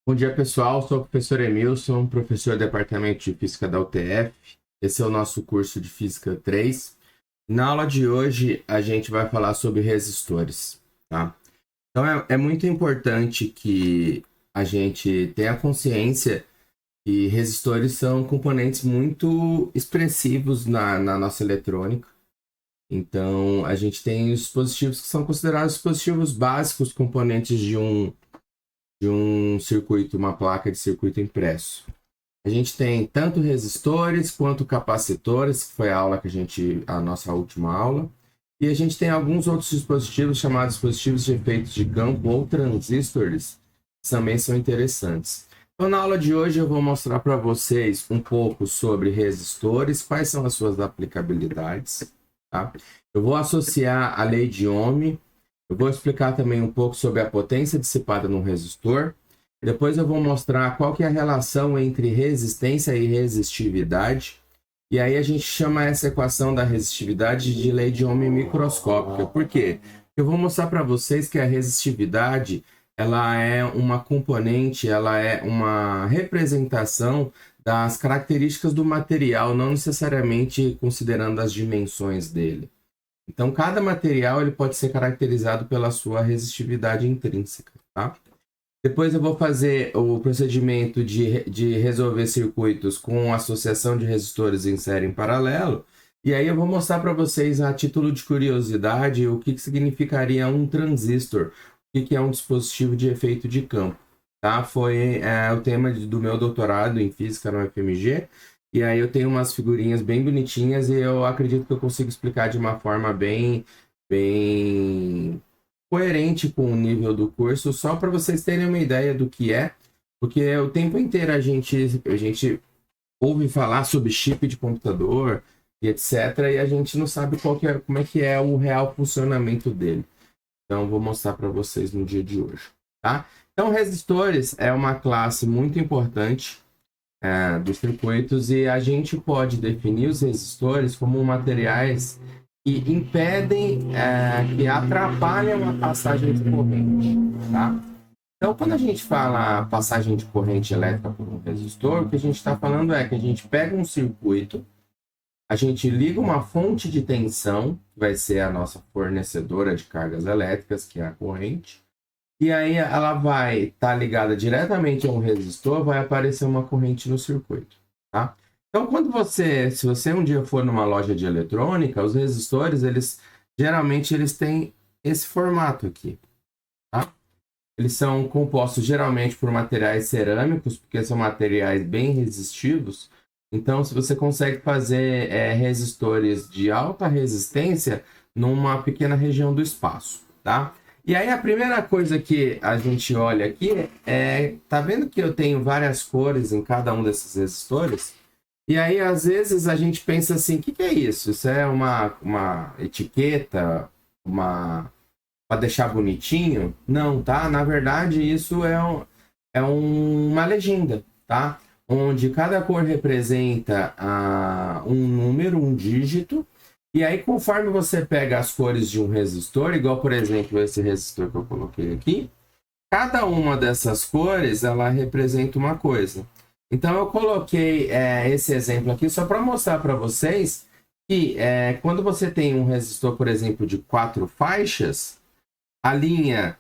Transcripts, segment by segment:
Bom dia, pessoal. Sou o professor Emilson, professor do Departamento de Física da UTF. Esse é o nosso curso de Física 3. Na aula de hoje, a gente vai falar sobre resistores, tá? Então, é muito importante que a gente tenha consciência que resistores são componentes muito expressivos na nossa eletrônica. Então, a gente tem os dispositivos que são considerados dispositivos básicos, componentes de um circuito, uma placa de circuito impresso. A gente tem tanto resistores quanto capacitores, que foi a nossa última aula. E a gente tem alguns outros dispositivos chamados dispositivos de efeitos de campo ou transistores, que também são interessantes. Então, na aula de hoje eu vou mostrar para vocês um pouco sobre resistores, quais são as suas aplicabilidades, tá? Eu vou associar a lei de Ohm. Eu vou explicar também um pouco sobre a potência dissipada num resistor. Depois eu vou mostrar qual que é a relação entre resistência e resistividade. E aí a gente chama essa equação da resistividade de lei de Ohm microscópica. Por quê? Eu vou mostrar para vocês que a resistividade ela é uma componente, ela é uma representação das características do material, não necessariamente considerando as dimensões dele. Então, cada material ele pode ser caracterizado pela sua resistividade intrínseca, tá? Depois eu vou fazer o procedimento de resolver circuitos com associação de resistores em série em paralelo. E aí eu vou mostrar para vocês, a título de curiosidade, o que significaria um transistor, o que é um dispositivo de efeito de campo. Tá? Foi o tema do meu doutorado em física no FMG. E aí eu tenho umas figurinhas bem bonitinhas e eu acredito que eu consigo explicar de uma forma bem coerente com o nível do curso, só para vocês terem uma ideia do que é, porque o tempo inteiro a gente ouve falar sobre chip de computador e etc, e a gente não sabe como é que é o real funcionamento dele. Então, vou mostrar para vocês no dia de hoje, tá? Então, resistores é uma classe muito importante dos circuitos e a gente pode definir os resistores como materiais que impedem, que atrapalham a passagem de corrente, tá? Então, quando a gente fala passagem de corrente elétrica por um resistor, o que a gente está falando é que a gente pega um circuito, a gente liga uma fonte de tensão, que vai ser a nossa fornecedora de cargas elétricas, que é a corrente, e aí ela vai estar ligada diretamente a um resistor, vai aparecer uma corrente no circuito, tá? Então, se você um dia for numa loja de eletrônica, os resistores, geralmente eles têm esse formato aqui, tá? Eles são compostos geralmente por materiais cerâmicos, porque são materiais bem resistivos. Então, se você consegue fazer resistores de alta resistência numa pequena região do espaço, tá? E aí a primeira coisa que a gente olha aqui tá vendo que eu tenho várias cores em cada um desses resistores? E aí, às vezes, a gente pensa assim, o que é isso? Isso é uma etiqueta, para deixar bonitinho? Não, tá? Na verdade, isso é uma legenda, tá? Onde cada cor representa um número, um dígito. E aí, conforme você pega as cores de um resistor, igual, por exemplo, esse resistor que eu coloquei aqui, cada uma dessas cores, ela representa uma coisa. Então, eu coloquei esse exemplo aqui só para mostrar para vocês que quando você tem um resistor, por exemplo, de 4 faixas, a linha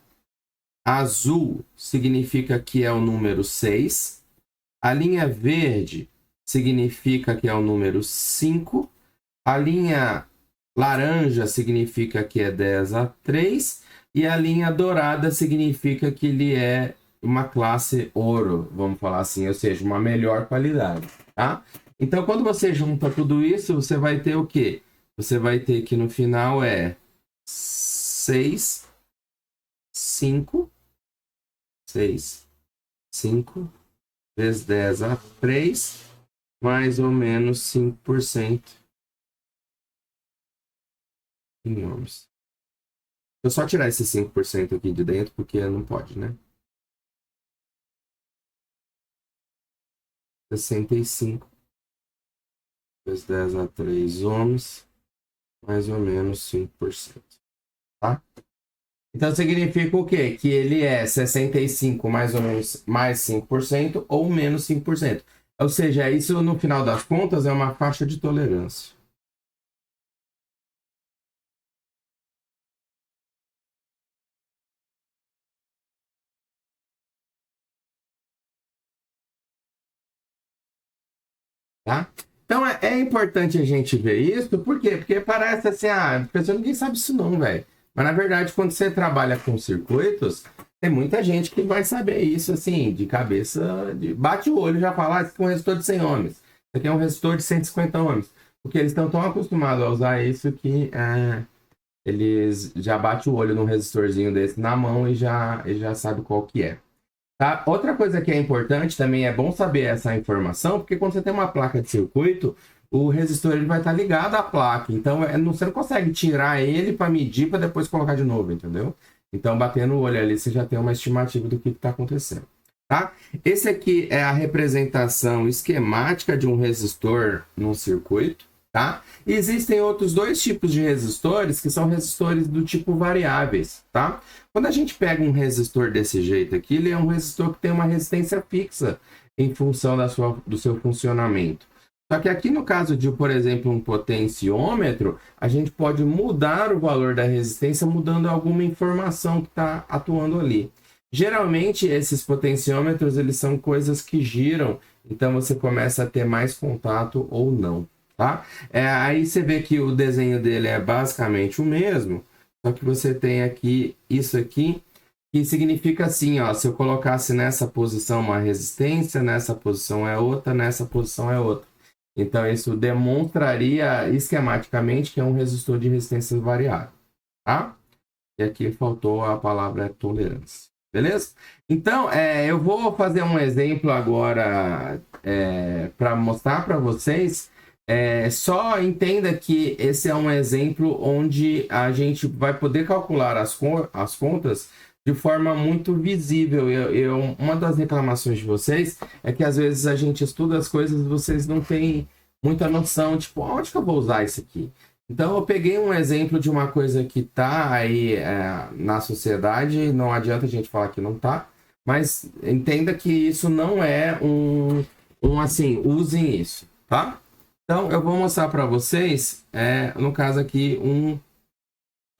azul significa que é o número 6. A linha verde significa que é o número 5. A linha laranja significa que é 10 a 3. E a linha dourada significa que ele é uma classe ouro, vamos falar assim, ou seja, uma melhor qualidade, tá? Então, quando você junta tudo isso, você vai ter o quê? Você vai ter que no final 6, 5, 6, 5 vezes 10 a 3, mais ou menos 5% em ohms. Vou só tirar esse 5% aqui de dentro, porque não pode, né? 65 vezes 10 a 3 ohms, mais ou menos 5%, tá? Então significa o quê? Que ele é 65 mais ou menos mais 5% ou menos 5%. Ou seja, isso no final das contas é uma faixa de tolerância. Tá? Então é importante a gente ver isso, por quê? Porque parece assim, a pessoa ninguém sabe isso não, velho. Mas na verdade, quando você trabalha com circuitos, tem muita gente que vai saber isso assim, de cabeça, bate o olho e já fala, isso aqui é um resistor de 100 ohms, isso aqui é um resistor de 150 ohms. Porque eles estão tão acostumados a usar isso que eles já batem o olho num resistorzinho desse na mão e já sabe qual que é. Tá? Outra coisa que é importante também é bom saber essa informação, porque quando você tem uma placa de circuito, o resistor ele vai estar ligado à placa. Então você não consegue tirar ele para medir para depois colocar de novo, entendeu? Então, batendo o olho ali, você já tem uma estimativa do que está acontecendo. Tá? Esse aqui é a representação esquemática de um resistor num circuito. Tá? E existem outros dois tipos de resistores que são resistores do tipo variáveis. Tá? Quando a gente pega um resistor desse jeito aqui, ele é um resistor que tem uma resistência fixa em função do seu funcionamento. Só que aqui no caso de, por exemplo, um potenciômetro, a gente pode mudar o valor da resistência mudando alguma informação que está atuando ali. Geralmente, esses potenciômetros eles são coisas que giram, então você começa a ter mais contato ou não. Tá? Aí você vê que o desenho dele é basicamente o mesmo, só que você tem aqui isso aqui, que significa assim, ó, se eu colocasse nessa posição uma resistência, nessa posição é outra, nessa posição é outra. Então isso demonstraria esquematicamente que é um resistor de resistência variável. Tá? E aqui faltou a palavra tolerância. Beleza? Então, eu vou fazer um exemplo agora para mostrar para vocês. Só entenda que esse é um exemplo onde a gente vai poder calcular as contas de forma muito visível. Uma das reclamações de vocês é que às vezes a gente estuda as coisas e vocês não têm muita noção, tipo, onde que eu vou usar isso aqui? Então eu peguei um exemplo de uma coisa que está aí na sociedade, não adianta a gente falar que não está, mas entenda que isso não é assim, usem isso, tá? Então, eu vou mostrar para vocês, no caso aqui, um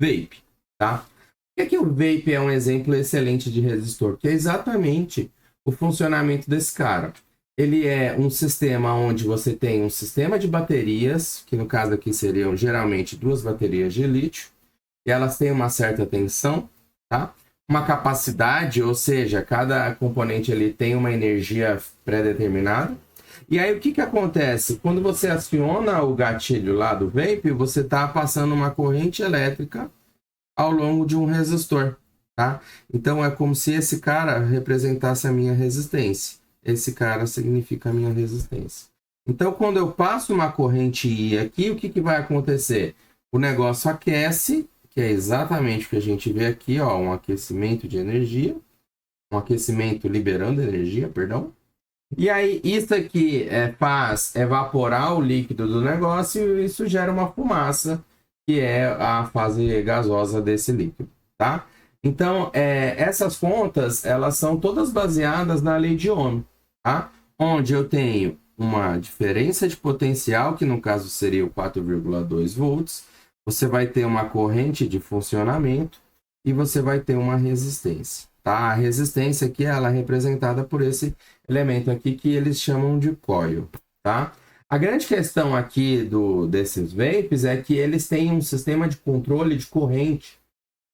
vape, tá? Por que o vape é um exemplo excelente de resistor? Que é exatamente o funcionamento desse cara. Ele é um sistema onde você tem um sistema de baterias, que no caso aqui seriam geralmente duas baterias de lítio, e elas têm uma certa tensão, tá? Uma capacidade, ou seja, cada componente ele tem uma energia pré-determinada. E aí o que acontece? Quando você aciona o gatilho lá do vape, você está passando uma corrente elétrica ao longo de um resistor, tá? Então é como se esse cara representasse a minha resistência. Esse cara significa a minha resistência. Então quando eu passo uma corrente I aqui, o que vai acontecer? O negócio aquece, que é exatamente o que a gente vê aqui, ó, um aquecimento de energia, um aquecimento liberando energia, perdão. E aí, isso aqui faz evaporar o líquido do negócio e isso gera uma fumaça, que é a fase gasosa desse líquido, tá? Então, essas contas, elas são todas baseadas na lei de Ohm, tá? Onde eu tenho uma diferença de potencial, que no caso seria o 4,2 volts, você vai ter uma corrente de funcionamento e você vai ter uma resistência. Tá? A resistência aqui ela é representada por esse elemento aqui que eles chamam de coil. Tá? A grande questão aqui desses vapes é que eles têm um sistema de controle de corrente.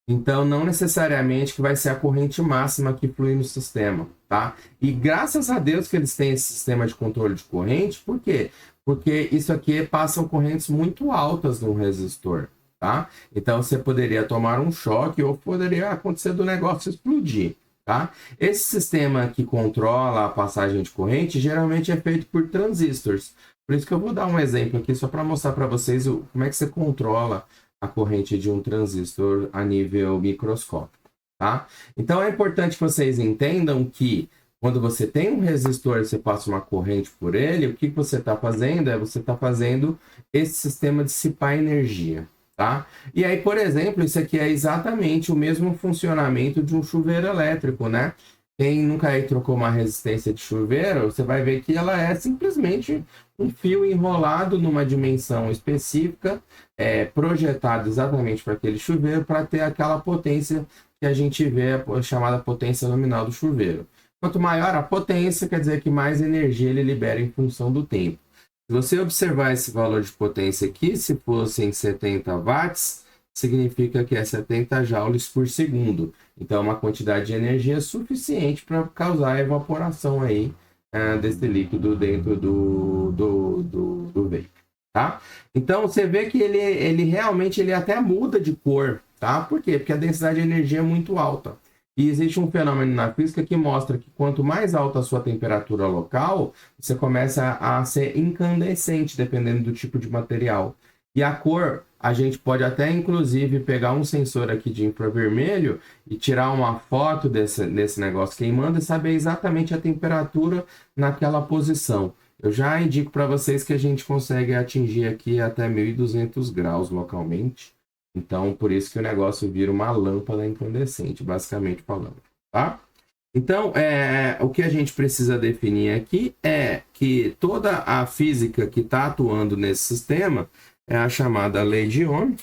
Então, não necessariamente que vai ser a corrente máxima que flui no sistema. Tá? E graças a Deus que eles têm esse sistema de controle de corrente. Por quê? Porque isso aqui passam correntes muito altas no resistor. Tá? Então você poderia tomar um choque ou poderia acontecer do negócio explodir. Tá? Esse sistema que controla a passagem de corrente geralmente é feito por transistores. Por isso que eu vou dar um exemplo aqui só para mostrar para vocês como é que você controla a corrente de um transistor a nível microscópico. Tá? Então é importante que vocês entendam que quando você tem um resistor e você passa uma corrente por ele, o que você está fazendo? Você está fazendo esse sistema dissipar energia. tá? E aí, por exemplo, isso aqui é exatamente o mesmo funcionamento de um chuveiro elétrico, né? Quem nunca aí trocou uma resistência de chuveiro, você vai ver que ela é simplesmente um fio enrolado numa dimensão específica, projetado exatamente para aquele chuveiro, para ter aquela potência que a gente vê, a chamada potência nominal do chuveiro. Quanto maior a potência, quer dizer que mais energia ele libera em função do tempo. Se você observar esse valor de potência aqui, se fossem 70 watts, significa que é 70 joules por segundo. Então, é uma quantidade de energia suficiente para causar a evaporação aí desse líquido dentro do vapor, tá? Então, você vê que ele realmente ele até muda de cor, tá? Por quê? Porque a densidade de energia é muito alta. E existe um fenômeno na física que mostra que quanto mais alta a sua temperatura local, você começa a ser incandescente, dependendo do tipo de material. E a cor, a gente pode até, inclusive, pegar um sensor aqui de infravermelho e tirar uma foto desse negócio queimando e saber exatamente a temperatura naquela posição. Eu já indico para vocês que a gente consegue atingir aqui até 1.200 graus localmente. Então, por isso que o negócio vira uma lâmpada incandescente, basicamente falando, tá? Então, o que a gente precisa definir aqui é que toda a física que está atuando nesse sistema é a chamada lei de Ohm,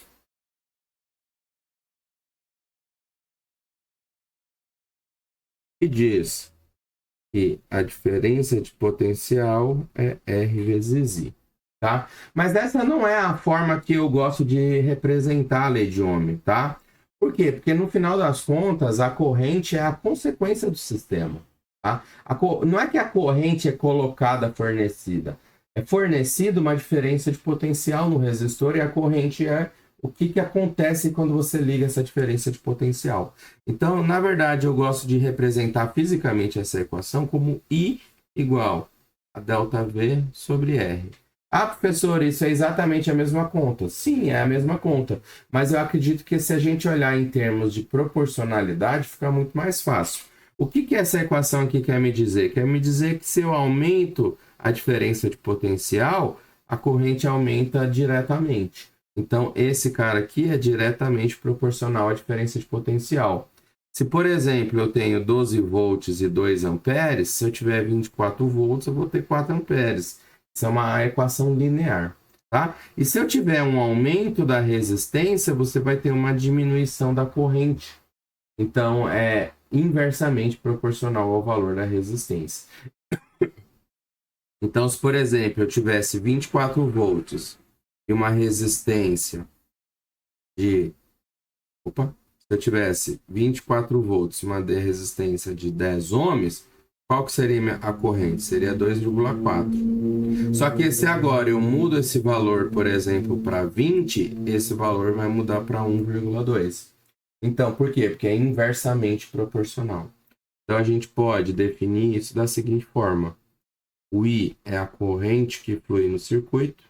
que diz que a diferença de potencial é R vezes I. Tá? Mas essa não é a forma que eu gosto de representar a lei de Ohm, tá? Por quê? Porque no final das contas, a corrente é a consequência do sistema, tá? Não é que a corrente é colocada, fornecida. É fornecida uma diferença de potencial no resistor e a corrente é o que acontece quando você liga essa diferença de potencial. Então, na verdade, eu gosto de representar fisicamente essa equação como I igual a ΔV sobre R. Ah, professor, isso é exatamente a mesma conta. Sim, é a mesma conta. Mas eu acredito que se a gente olhar em termos de proporcionalidade, fica muito mais fácil. O que essa equação aqui quer me dizer? Quer me dizer que se eu aumento a diferença de potencial, a corrente aumenta diretamente. Então, esse cara aqui é diretamente proporcional à diferença de potencial. Se, por exemplo, eu tenho 12 volts e 2 amperes, se eu tiver 24 volts, eu vou ter 4 amperes. Isso é uma equação linear, tá? E se eu tiver um aumento da resistência, você vai ter uma diminuição da corrente. Então, é inversamente proporcional ao valor da resistência. Então, se, por exemplo, eu tivesse 24 volts e uma resistência de... Opa! Se eu tivesse 24 volts e uma resistência de 10 ohms, qual que seria a corrente? Seria 2,4. Só que se agora eu mudo esse valor, por exemplo, para 20, esse valor vai mudar para 1,2. Então, por quê? Porque é inversamente proporcional. Então, a gente pode definir isso da seguinte forma. O I é a corrente que flui no circuito.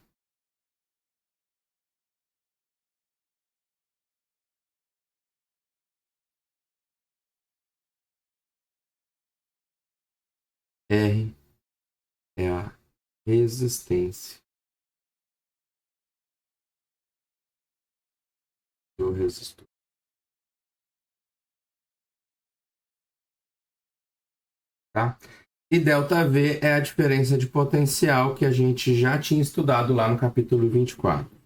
R é a resistência do resistor. Tá? E ΔV é a diferença de potencial que a gente já tinha estudado lá no capítulo 24.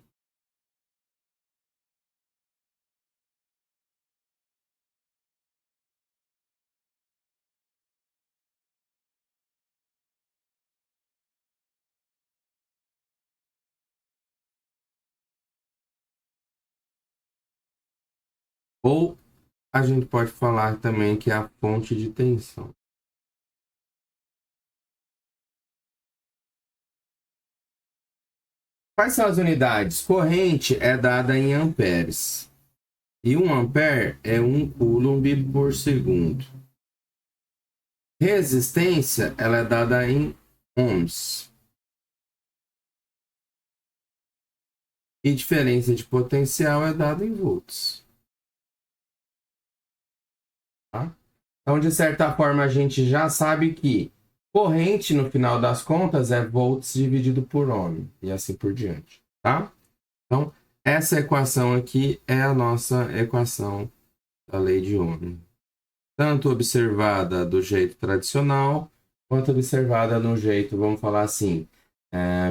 Ou a gente pode falar também que é a fonte de tensão. Quais são as unidades? Corrente é dada em amperes. E 1 ampere é 1 coulomb por segundo. Resistência, ela é dada em ohms. E diferença de potencial é dada em volts. Tá? Então, de certa forma, a gente já sabe que corrente, no final das contas, é volts dividido por ohm. E assim por diante. Tá? Então, essa equação aqui é a nossa equação da lei de Ohm. Tanto observada do jeito tradicional, quanto observada no jeito, vamos falar assim,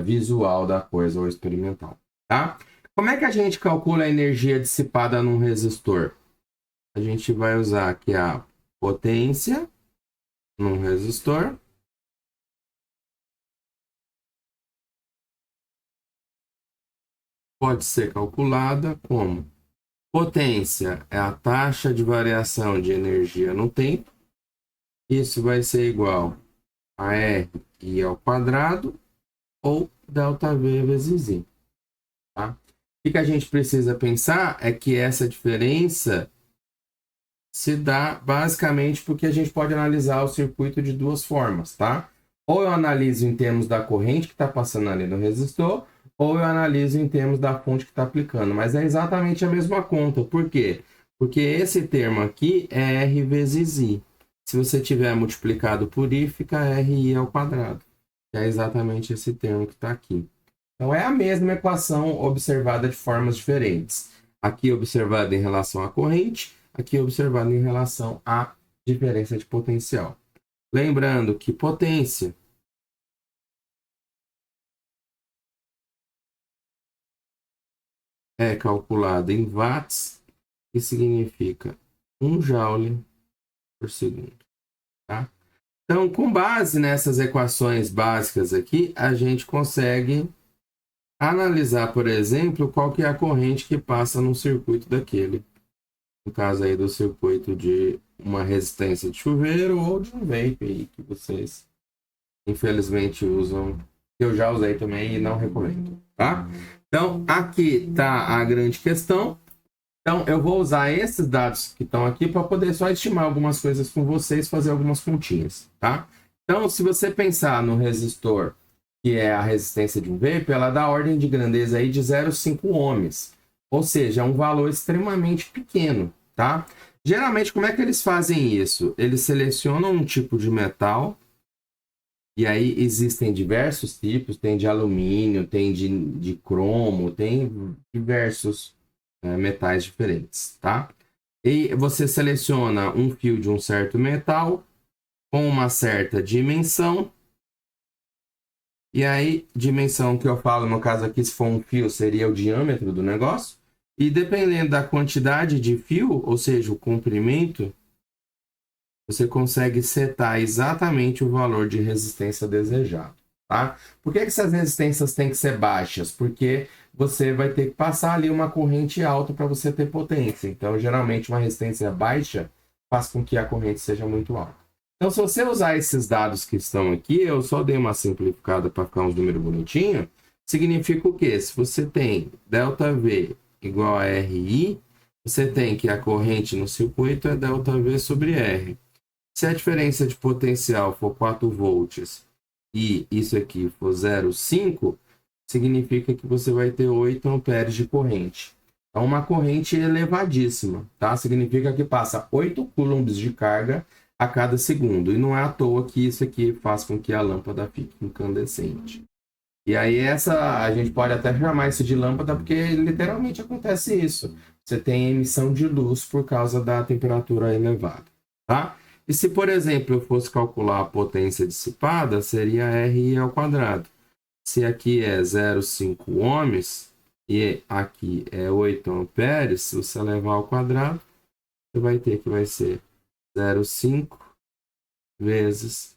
visual da coisa ou experimental, tá? Como é que a gente calcula a energia dissipada num resistor? A gente vai usar aqui a potência num resistor. Pode ser calculada como potência é a taxa de variação de energia no tempo. Isso vai ser igual a R I ao quadrado ou ΔV vezes I. Tá? O que a gente precisa pensar é que essa diferença se dá basicamente porque a gente pode analisar o circuito de duas formas, tá? Ou eu analiso em termos da corrente que está passando ali no resistor, ou eu analiso em termos da fonte que está aplicando. Mas é exatamente a mesma conta. Por quê? Porque esse termo aqui é R vezes I. Se você tiver multiplicado por I, fica RI ao quadrado. Que é exatamente esse termo que está aqui. Então, é a mesma equação observada de formas diferentes. Aqui observada em relação à corrente, aqui observada em relação à diferença de potencial. Lembrando que potência é calculada em watts, que significa 1 joule por segundo. Tá? Então, com base nessas equações básicas aqui, a gente consegue analisar, por exemplo, qual que é a corrente que passa no circuito daquele. No caso aí do circuito de uma resistência de chuveiro ou de um vape aí que vocês infelizmente usam, que eu já usei também e não recomendo, tá? Então, aqui está a grande questão. Então, eu vou usar esses dados que estão aqui para poder só estimar algumas coisas com vocês, fazer algumas continhas, tá? Então, se você pensar no resistor, que é a resistência de um vape, ela dá ordem de grandeza aí de 0,5 ohms. Ou seja, é um valor extremamente pequeno, tá? Geralmente, como é que eles fazem isso? Eles selecionam um tipo de metal, e aí existem diversos tipos, tem de alumínio, tem de cromo, tem diversos metais diferentes, tá? E você seleciona um fio de um certo metal com uma certa dimensão. E aí, dimensão que eu falo, no caso aqui, se for um fio, seria o diâmetro do negócio. E dependendo da quantidade de fio, ou seja, o comprimento, você consegue setar exatamente o valor de resistência desejado, tá? Por que essas resistências têm que ser baixas? Porque você vai ter que passar ali uma corrente alta para você ter potência. Então, geralmente, uma resistência baixa faz com que a corrente seja muito alta. Então, se você usar esses dados que estão aqui, eu só dei uma simplificada para ficar uns números bonitinhos, significa o quê? Se você tem ΔV igual a RI, você tem que a corrente no circuito é ΔV sobre R. Se a diferença de potencial for 4 volts e isso aqui for 0,5, significa que você vai ter 8 amperes de corrente. É uma corrente elevadíssima, tá? Significa que passa 8 coulombs de carga a cada segundo. E não é à toa que isso aqui faz com que a lâmpada fique incandescente. E aí a gente pode até chamar isso de lâmpada porque literalmente acontece isso. Você tem emissão de luz por causa da temperatura elevada, tá? E se, por exemplo, eu fosse calcular a potência dissipada, seria RI ao quadrado. Se aqui é 0,5 ohms e aqui é 8 amperes, se você levar ao quadrado, você vai ter que vai ser 0,5 vezes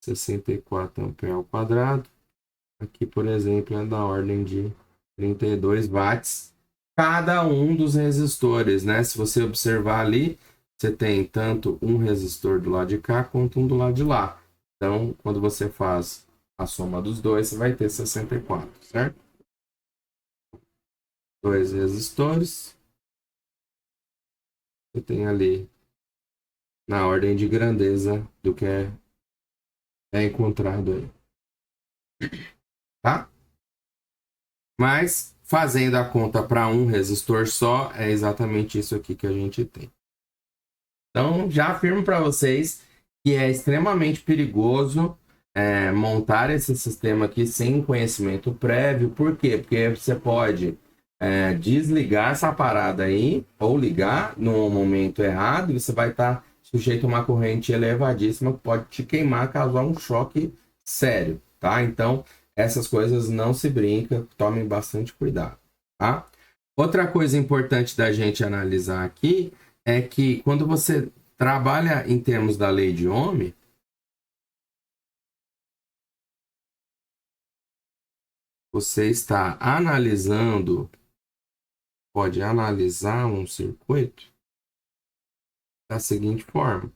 64 amperes ao quadrado. Aqui, por exemplo, é da ordem de 32 watts cada um dos resistores, né? Se você observar ali, você tem tanto um resistor do lado de cá quanto um do lado de lá. Então, quando você faz a soma dos dois, você vai ter 64, certo? Dois resistores. Você tem ali na ordem de grandeza do que é encontrado aí. Tá? Mas, fazendo a conta para um resistor só, é exatamente isso aqui que a gente tem. Então, já afirmo para vocês que é extremamente perigoso montar esse sistema aqui sem conhecimento prévio. Por quê? Porque você pode desligar essa parada aí, ou ligar no momento errado, e você vai estar sujeito a uma corrente elevadíssima que pode te queimar, causar um choque sério, tá? Então, essas coisas não se brinca, tomem bastante cuidado, tá? Outra coisa importante da gente analisar aqui é que quando você trabalha em termos da lei de Ohm, você está analisando, pode analisar um circuito da seguinte forma.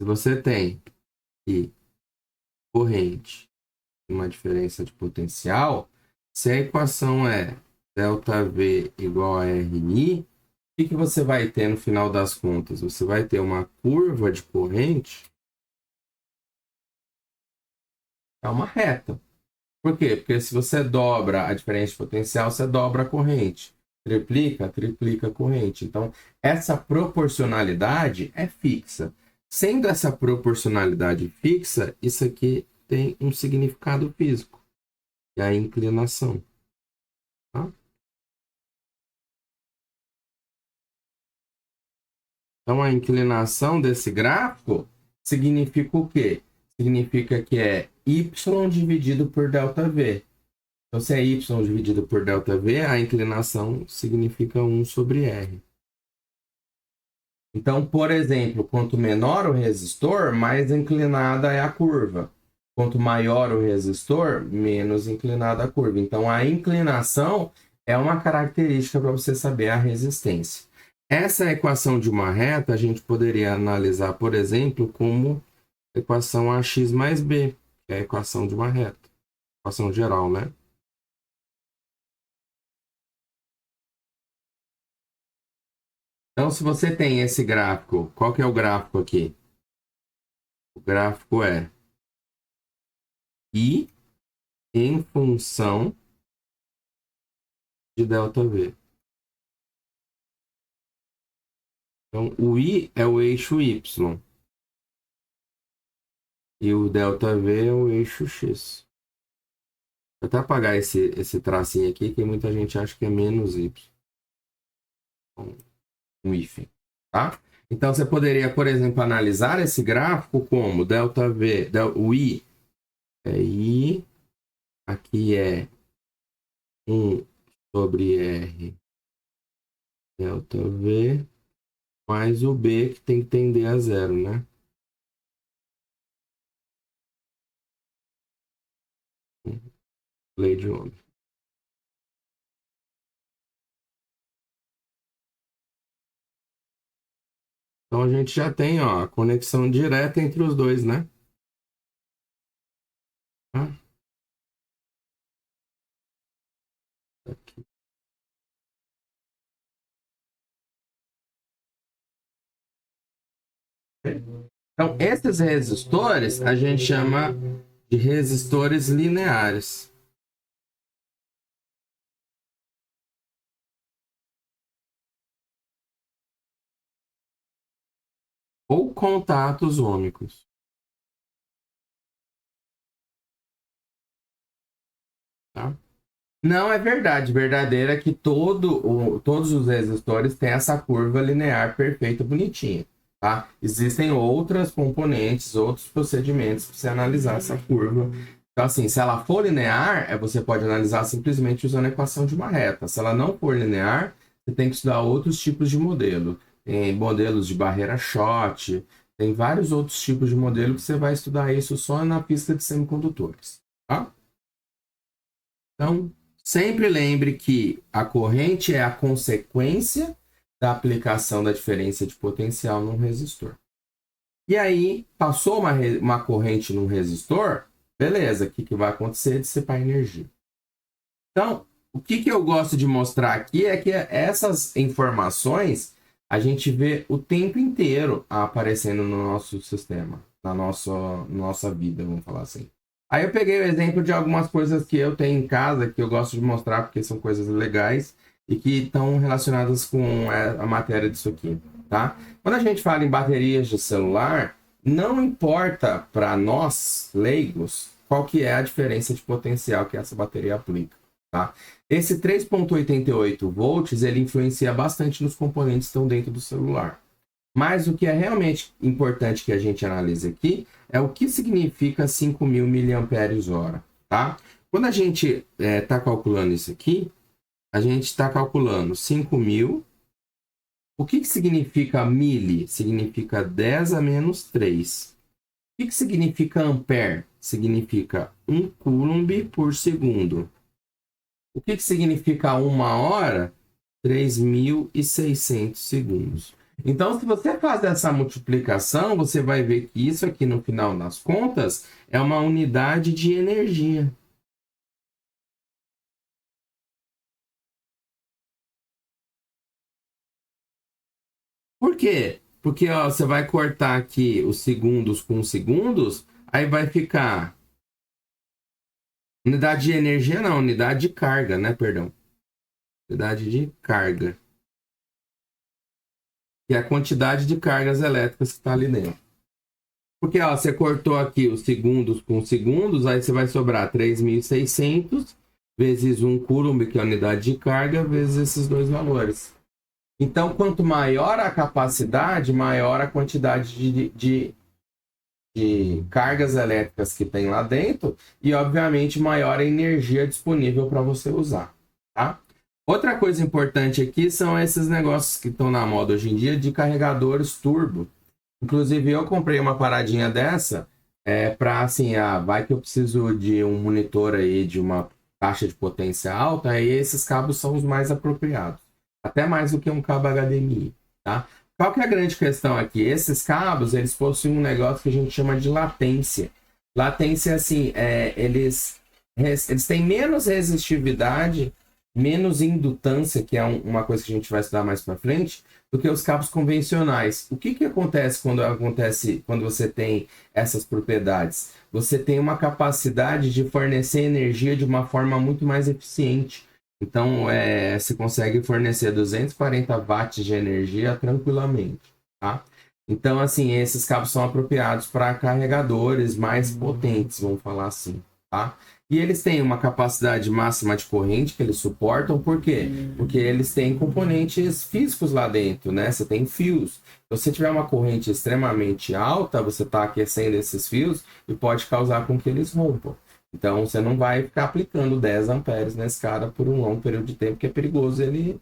Se você tem aqui corrente e uma diferença de potencial, se a equação é ΔV igual a RI, o que você vai ter no final das contas? Você vai ter uma curva de corrente, é uma reta. Por quê? Porque se você dobra a diferença de potencial, você dobra a corrente. Triplica, triplica a corrente. Então, essa proporcionalidade é fixa. Sendo essa proporcionalidade fixa, isso aqui tem um significado físico, que é a inclinação. Tá? Então, a inclinação desse gráfico significa o quê? Significa que é y dividido por ΔV. Então, se é y dividido por ΔV, a inclinação significa 1 sobre R. Então, por exemplo, quanto menor o resistor, mais inclinada é a curva. Quanto maior o resistor, menos inclinada a curva. Então, a inclinação é uma característica para você saber a resistência. Essa equação de uma reta, a gente poderia analisar, por exemplo, como equação AX mais B, que é a equação de uma reta. Equação geral, né? Então, se você tem esse gráfico, qual que é o gráfico aqui? O gráfico é I em função de ΔV. Então, o I é o eixo Y. E o ΔV é o eixo X. Vou até apagar esse tracinho aqui, que muita gente acha que é menos Y. Um hífen, tá? Então, você poderia, por exemplo, analisar esse gráfico como ΔV, o I é I, aqui é 1 sobre R ΔV, mais o B, que tem que tender a zero, né? Lei de Ohm. Então, a gente já tem, ó, a conexão direta entre os dois, né? Tá? Aqui. Então, esses resistores a gente chama de resistores lineares. Ou contatos ômicos. Tá? Não é verdade. Verdadeira é que todos os resistores têm essa curva linear perfeita, bonitinha. Tá? Existem outras componentes, outros procedimentos para você analisar essa curva. Então, assim, se ela for linear, você pode analisar simplesmente usando a equação de uma reta. Se ela não for linear, você tem que estudar outros tipos de modelo. Tem modelos de barreira Schott, tem vários outros tipos de modelo que você vai estudar isso só na pista de semicondutores. Tá? Então, sempre lembre que a corrente é a consequência da aplicação da diferença de potencial num resistor. E aí, passou uma corrente num resistor, beleza, o que vai acontecer? Dissipar energia. Então, o que eu gosto de mostrar aqui é que essas informações a gente vê o tempo inteiro aparecendo no nosso sistema, na nossa vida, vamos falar assim. Aí eu peguei o exemplo de algumas coisas que eu tenho em casa, que eu gosto de mostrar porque são coisas legais e que estão relacionadas com a matéria disso aqui, tá? Quando a gente fala em baterias de celular, não importa para nós, leigos, qual que é a diferença de potencial que essa bateria aplica, tá? Esse 3,88 volts, ele influencia bastante nos componentes que estão dentro do celular. Mas o que é realmente importante que a gente analise aqui é o que significa 5.000 mAh, tá? Quando a gente está calculando isso aqui, a gente está calculando 5.000. O que significa mili? Significa 10 a menos 3. O que significa ampere? Significa 1 coulomb por segundo. O que significa 1 hora? 3.600 segundos. Então, se você faz essa multiplicação, você vai ver que isso aqui, no final das contas, é uma unidade de energia. Por quê? Porque ó, você vai cortar aqui os segundos com segundos, aí vai ficar... Unidade de energia não, unidade de carga, né? Perdão. Unidade de carga. Que é a quantidade de cargas elétricas que está ali dentro. Porque ó, você cortou aqui os segundos com segundos, aí você vai sobrar 3.600 vezes 1 coulomb, que é a unidade de carga, vezes esses dois valores. Então, quanto maior a capacidade, maior a quantidade de cargas elétricas que tem lá dentro e, obviamente, maior a energia disponível para você usar, tá? Outra coisa importante aqui são esses negócios que estão na moda hoje em dia de carregadores turbo. Inclusive, eu comprei uma paradinha dessa para, assim, vai que eu preciso de um monitor aí de uma taxa de potência alta, aí esses cabos são os mais apropriados. Até mais do que um cabo HDMI, tá? Qual que é a grande questão aqui? Esses cabos, eles possuem um negócio que a gente chama de latência. Latência, assim, eles têm menos resistividade, menos indutância, que é uma coisa que a gente vai estudar mais para frente, do que os cabos convencionais. O que acontece quando você tem essas propriedades? Você tem uma capacidade de fornecer energia de uma forma muito mais eficiente. Então, você consegue fornecer 240 watts de energia tranquilamente, tá? Então, assim, esses cabos são apropriados para carregadores mais potentes, vamos falar assim, tá? E eles têm uma capacidade máxima de corrente que eles suportam, por quê? Porque eles têm componentes físicos lá dentro, né? Você tem fios. Se você tiver uma corrente extremamente alta, você está aquecendo esses fios e pode causar com que eles rompam. Então, você não vai ficar aplicando 10 amperes nesse cara por um longo período de tempo, que é perigoso ele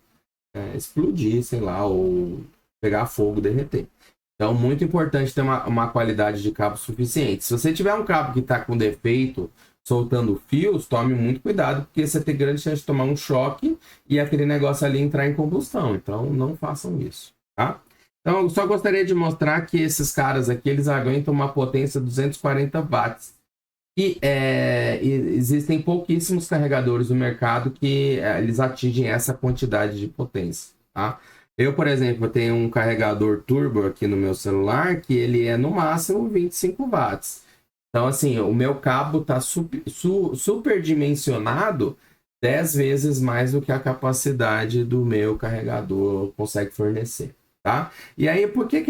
explodir, sei lá, ou pegar fogo, derreter. Então, muito importante ter uma qualidade de cabo suficiente. Se você tiver um cabo que está com defeito, soltando fios, tome muito cuidado, porque você tem grande chance de tomar um choque e aquele negócio ali entrar em combustão. Então, não façam isso, tá? Então, eu só gostaria de mostrar que esses caras aqui, eles aguentam uma potência de 240 watts. E existem pouquíssimos carregadores no mercado que eles atingem essa quantidade de potência, tá? Eu, por exemplo, tenho um carregador turbo aqui no meu celular que ele é no máximo 25 watts. Então, assim, o meu cabo está superdimensionado 10 vezes mais do que a capacidade do meu carregador consegue fornecer, tá? E aí, por que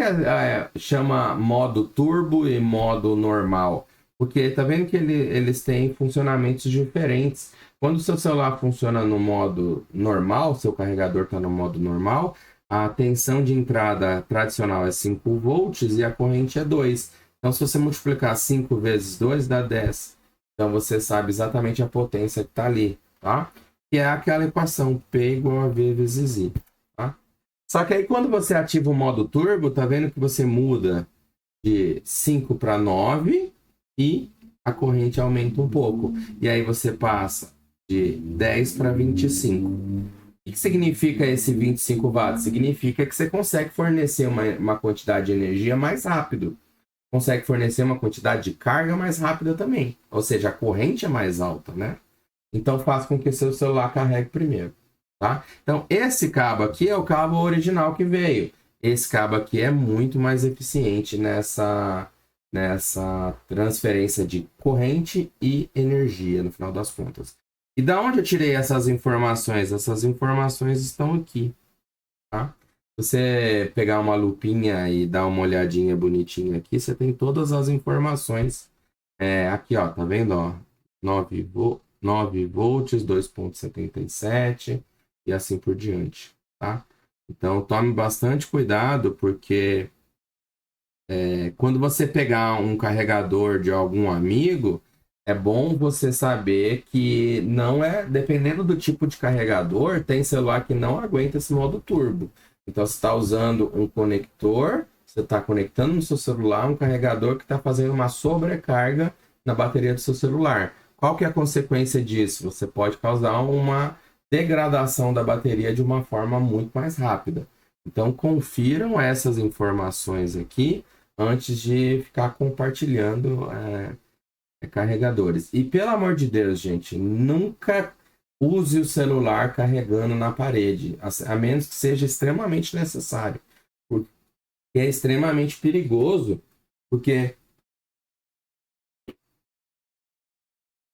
chama modo turbo e modo normal? Porque tá vendo que eles têm funcionamentos diferentes. Quando o seu celular funciona no modo normal, seu carregador está no modo normal, a tensão de entrada tradicional é 5 volts e a corrente é 2. Então, se você multiplicar 5 vezes 2, dá 10. Então, você sabe exatamente a potência que está ali, tá? Que é aquela equação P igual a V vezes I, tá? Só que aí, quando você ativa o modo turbo, tá vendo que você muda de 5 para 9 e a corrente aumenta um pouco. E aí você passa de 10 para 25. O que significa esse 25 watts? Significa que você consegue fornecer uma quantidade de energia mais rápido. Consegue fornecer uma quantidade de carga mais rápida também. Ou seja, a corrente é mais alta, né? Então faz com que seu celular carregue primeiro, tá? Então esse cabo aqui é o cabo original que veio. Esse cabo aqui é muito mais eficiente nessa transferência de corrente e energia, no final das contas. E da onde eu tirei essas informações? Essas informações estão aqui, tá? Se você pegar uma lupinha e dar uma olhadinha bonitinha aqui, você tem todas as informações. Aqui, ó, tá vendo? Ó, 9 volts. 9 volts, 2,77 e assim por diante, tá? Então, tome bastante cuidado, porque quando você pegar um carregador de algum amigo, é bom você saber que não é, dependendo do tipo de carregador, tem celular que não aguenta esse modo turbo. Então, você está usando um conector, você está conectando no seu celular um carregador que está fazendo uma sobrecarga na bateria do seu celular. Qual que é a consequência disso? Você pode causar uma degradação da bateria de uma forma muito mais rápida. Então, confiram essas informações aqui antes de ficar compartilhando carregadores. E pelo amor de Deus, gente, nunca use o celular carregando na parede, a menos que seja extremamente necessário. Porque é extremamente perigoso, porque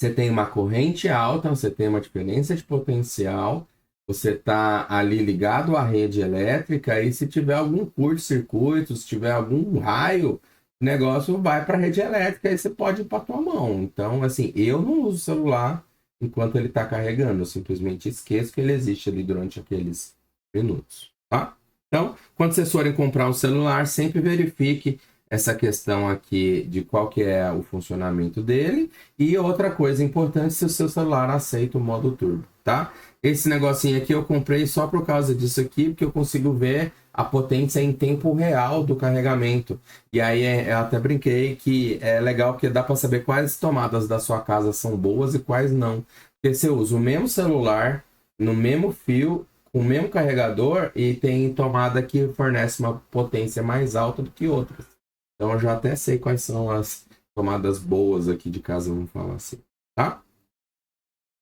você tem uma corrente alta, você tem uma diferença de potencial, você está ali ligado à rede elétrica, e se tiver algum curto-circuito, se tiver algum raio, o negócio vai para a rede elétrica e você pode ir para a tua mão. Então, assim, eu não uso o celular enquanto ele está carregando, eu simplesmente esqueço que ele existe ali durante aqueles minutos, tá? Então, quando vocês forem comprar um celular, sempre verifique essa questão aqui de qual que é o funcionamento dele. E outra coisa importante, se o seu celular aceita o modo turbo, tá? Esse negocinho aqui eu comprei só por causa disso aqui, porque eu consigo ver a potência em tempo real do carregamento. E aí eu até brinquei que é legal porque dá para saber quais tomadas da sua casa são boas e quais não. Porque você usa o mesmo celular, no mesmo fio, com o mesmo carregador, e tem tomada que fornece uma potência mais alta do que outras. Então eu já até sei quais são as tomadas boas aqui de casa, vamos falar assim, tá?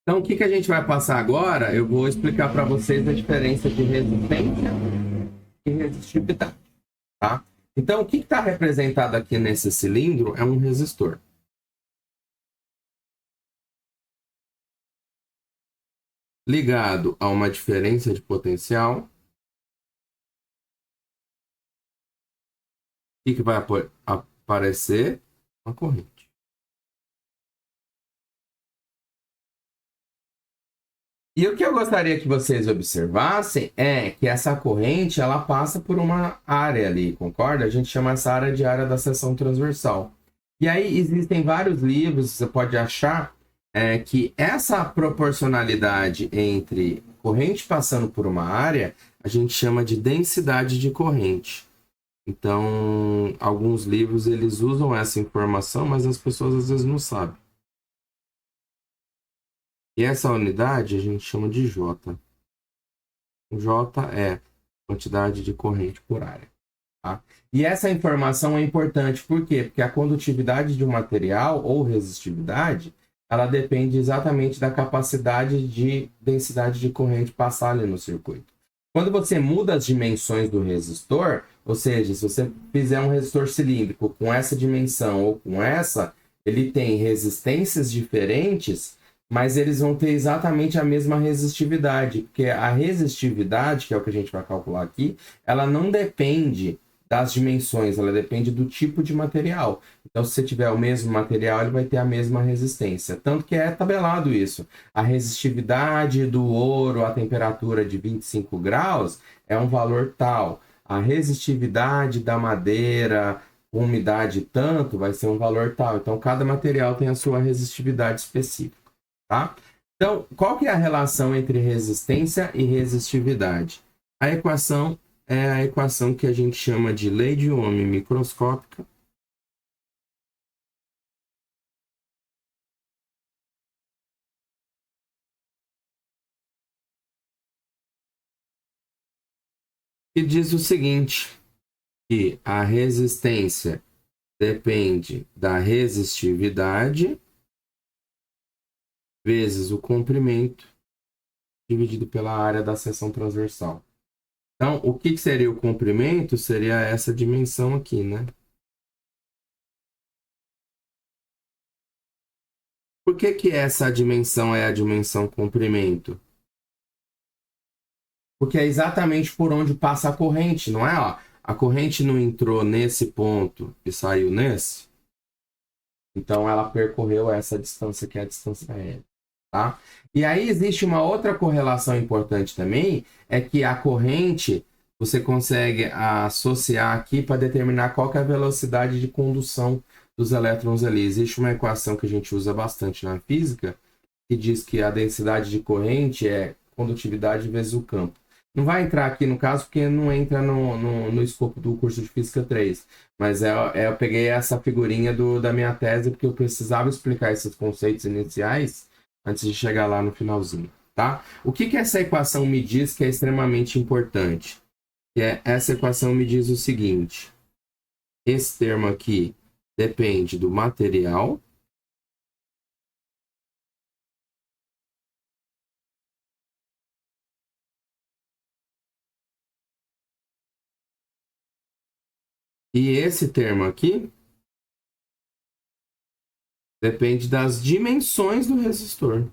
Então o que a gente vai passar agora? Eu vou explicar para vocês a diferença de resistência e resistividade, tá? Então o que está representado aqui nesse cilindro é um resistor. Ligado a uma diferença de potencial. O que vai aparecer? Uma corrente. E o que eu gostaria que vocês observassem é que essa corrente ela passa por uma área ali, concorda? A gente chama essa área de área da seção transversal. E aí existem vários livros, você pode achar que essa proporcionalidade entre corrente passando por uma área, a gente chama de densidade de corrente. Então, alguns livros eles usam essa informação, mas as pessoas às vezes não sabem. E essa unidade a gente chama de J. O J é quantidade de corrente por área. Tá? E essa informação é importante, por quê? Porque a condutividade de um material ou resistividade, ela depende exatamente da capacidade de densidade de corrente passar ali no circuito. Quando você muda as dimensões do resistor, ou seja, se você fizer um resistor cilíndrico com essa dimensão ou com essa, ele tem resistências diferentes, mas eles vão ter exatamente a mesma resistividade, porque a resistividade, que é o que a gente vai calcular aqui, ela não depende das dimensões, ela depende do tipo de material. Então, se você tiver o mesmo material, ele vai ter a mesma resistência. Tanto que é tabelado isso. A resistividade do ouro à temperatura de 25 graus é um valor tal. A resistividade da madeira com umidade tanto vai ser um valor tal. Então, cada material tem a sua resistividade específica. Tá? Então, qual que é a relação entre resistência e resistividade? A equação é a equação que a gente chama de lei de Ohm microscópica. Que diz o seguinte, que a resistência depende da resistividade vezes o comprimento dividido pela área da seção transversal. Então, o que seria o comprimento? Seria essa dimensão aqui, né? Por que essa dimensão é a dimensão comprimento? Porque é exatamente por onde passa a corrente, não é? Ó, a corrente não entrou nesse ponto e saiu nesse. Então, ela percorreu essa distância que é a distância aérea. tá? E aí existe uma outra correlação importante também, é que a corrente você consegue associar aqui para determinar qual que é a velocidade de condução dos elétrons ali. Existe uma equação que a gente usa bastante na física, que diz que a densidade de corrente é condutividade vezes o campo. Não vai entrar aqui no caso, porque não entra no escopo do curso de Física 3. Mas eu peguei essa figurinha da minha tese, porque eu precisava explicar esses conceitos iniciais antes de chegar lá no finalzinho, tá? O que essa equação me diz que é extremamente importante? Essa equação me diz o seguinte. Esse termo aqui depende do material. E esse termo aqui depende das dimensões do resistor.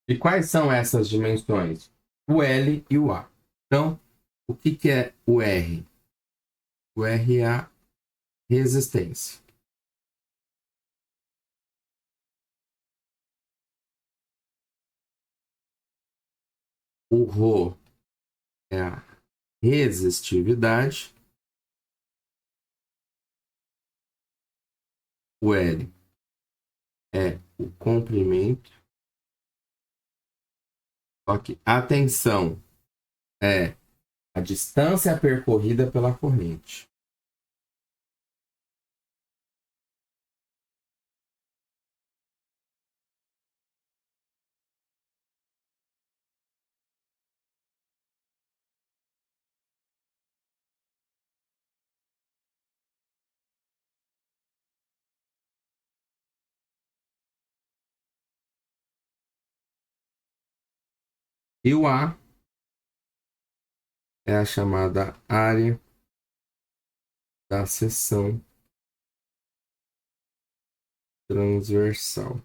E quais são essas dimensões? O L e o A. Então, o que é o R? O R é a resistência. O Rho é a resistividade. O L é o comprimento. Só que a tensão é a distância percorrida pela corrente. E o A é a chamada área da seção transversal.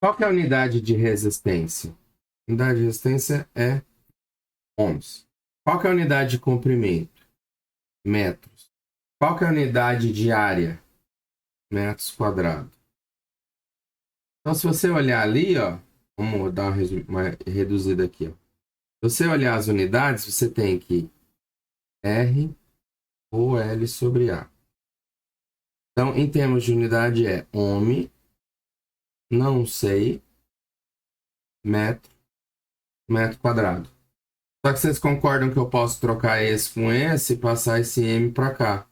Qual que é a unidade de resistência? A unidade de resistência é ohms. Qual que é a unidade de comprimento? Metros. Qual que é a unidade de área? Metros quadrados. Então, se você olhar ali, ó, vamos dar uma reduzida aqui. Ó. Se você olhar as unidades, você tem que R ou L sobre A. Então, em termos de unidade é ohm, não sei, metro, metro quadrado. Só que vocês concordam que eu posso trocar esse com esse e passar esse M para cá.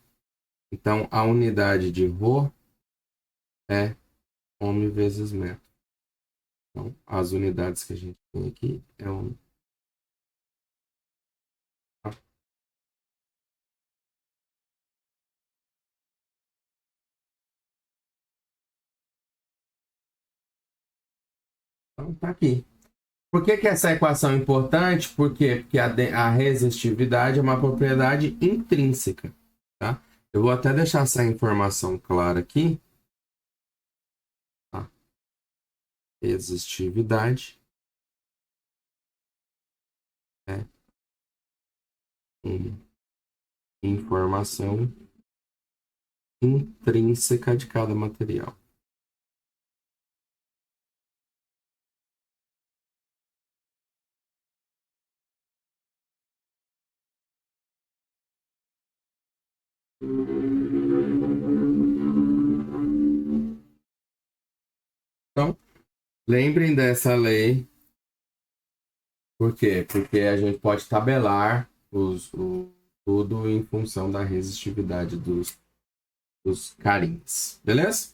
Então, a unidade de Rho é ohm vezes metro. Então, as unidades que a gente tem aqui é ohm. Então, tá aqui. Por que essa equação é importante? Por quê? Porque a resistividade é uma propriedade intrínseca. Tá? Eu vou até deixar essa informação clara aqui. Tá? Resistividade é uma informação intrínseca de cada material. Então, lembrem dessa lei. Por quê? Porque a gente pode tabelar tudo em função da resistividade dos carinhos. Beleza?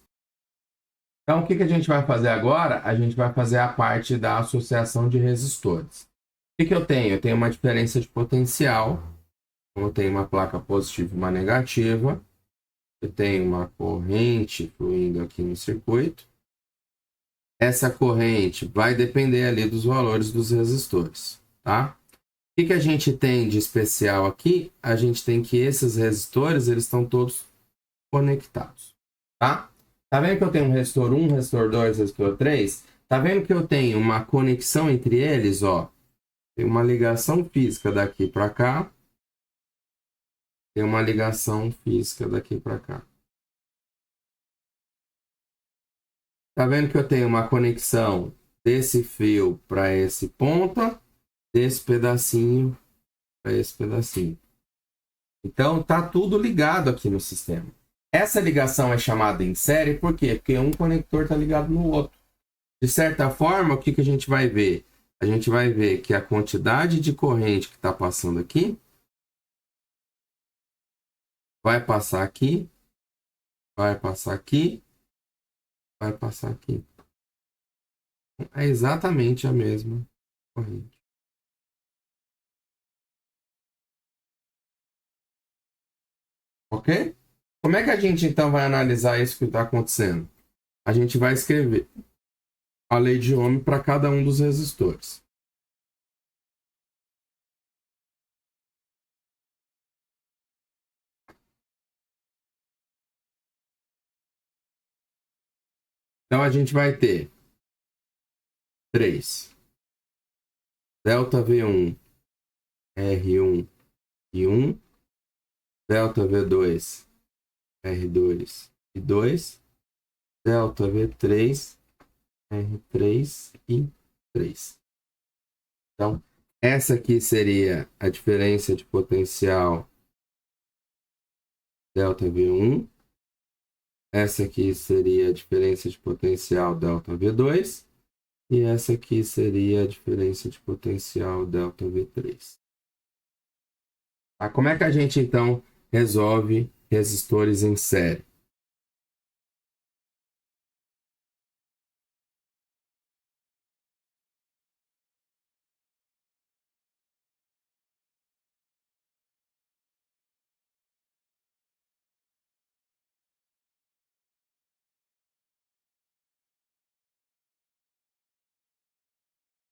Então, o que a gente vai fazer agora? A gente vai fazer a parte da associação de resistores. O que eu tenho? Eu tenho uma diferença de potencial. Eu tenho uma placa positiva e uma negativa. eu tenho uma corrente fluindo aqui no circuito. Essa corrente vai depender ali dos valores dos resistores, tá? O que a gente tem de especial aqui? A gente tem que esses resistores, eles estão todos conectados, tá? Tá vendo que eu tenho um resistor 1, resistor 2, resistor 3? Tá vendo que eu tenho uma conexão entre eles, ó? Tem uma ligação física daqui para cá. Tem uma ligação física daqui para cá. Tá vendo que eu tenho uma conexão desse fio para esse ponta, desse pedacinho para esse pedacinho. Então tá tudo ligado aqui no sistema. Essa ligação é chamada em série por quê? Porque um conector está ligado no outro. De certa forma, o que a gente vai ver? A gente vai ver que a quantidade de corrente que está passando aqui vai passar aqui, vai passar aqui, vai passar aqui. É exatamente a mesma corrente. Ok? Como é que a gente então vai analisar isso que está acontecendo? A gente vai escrever a lei de Ohm para cada um dos resistores. Então a gente vai ter 3 delta V1 R1 e 1, delta V2 R2 e 2, delta V3 R3 e 3. Então, essa aqui seria a diferença de potencial delta V1. Essa aqui seria a diferença de potencial delta V2. E essa aqui seria a diferença de potencial delta V3. Tá? Como é que a gente, então, resolve resistores em série?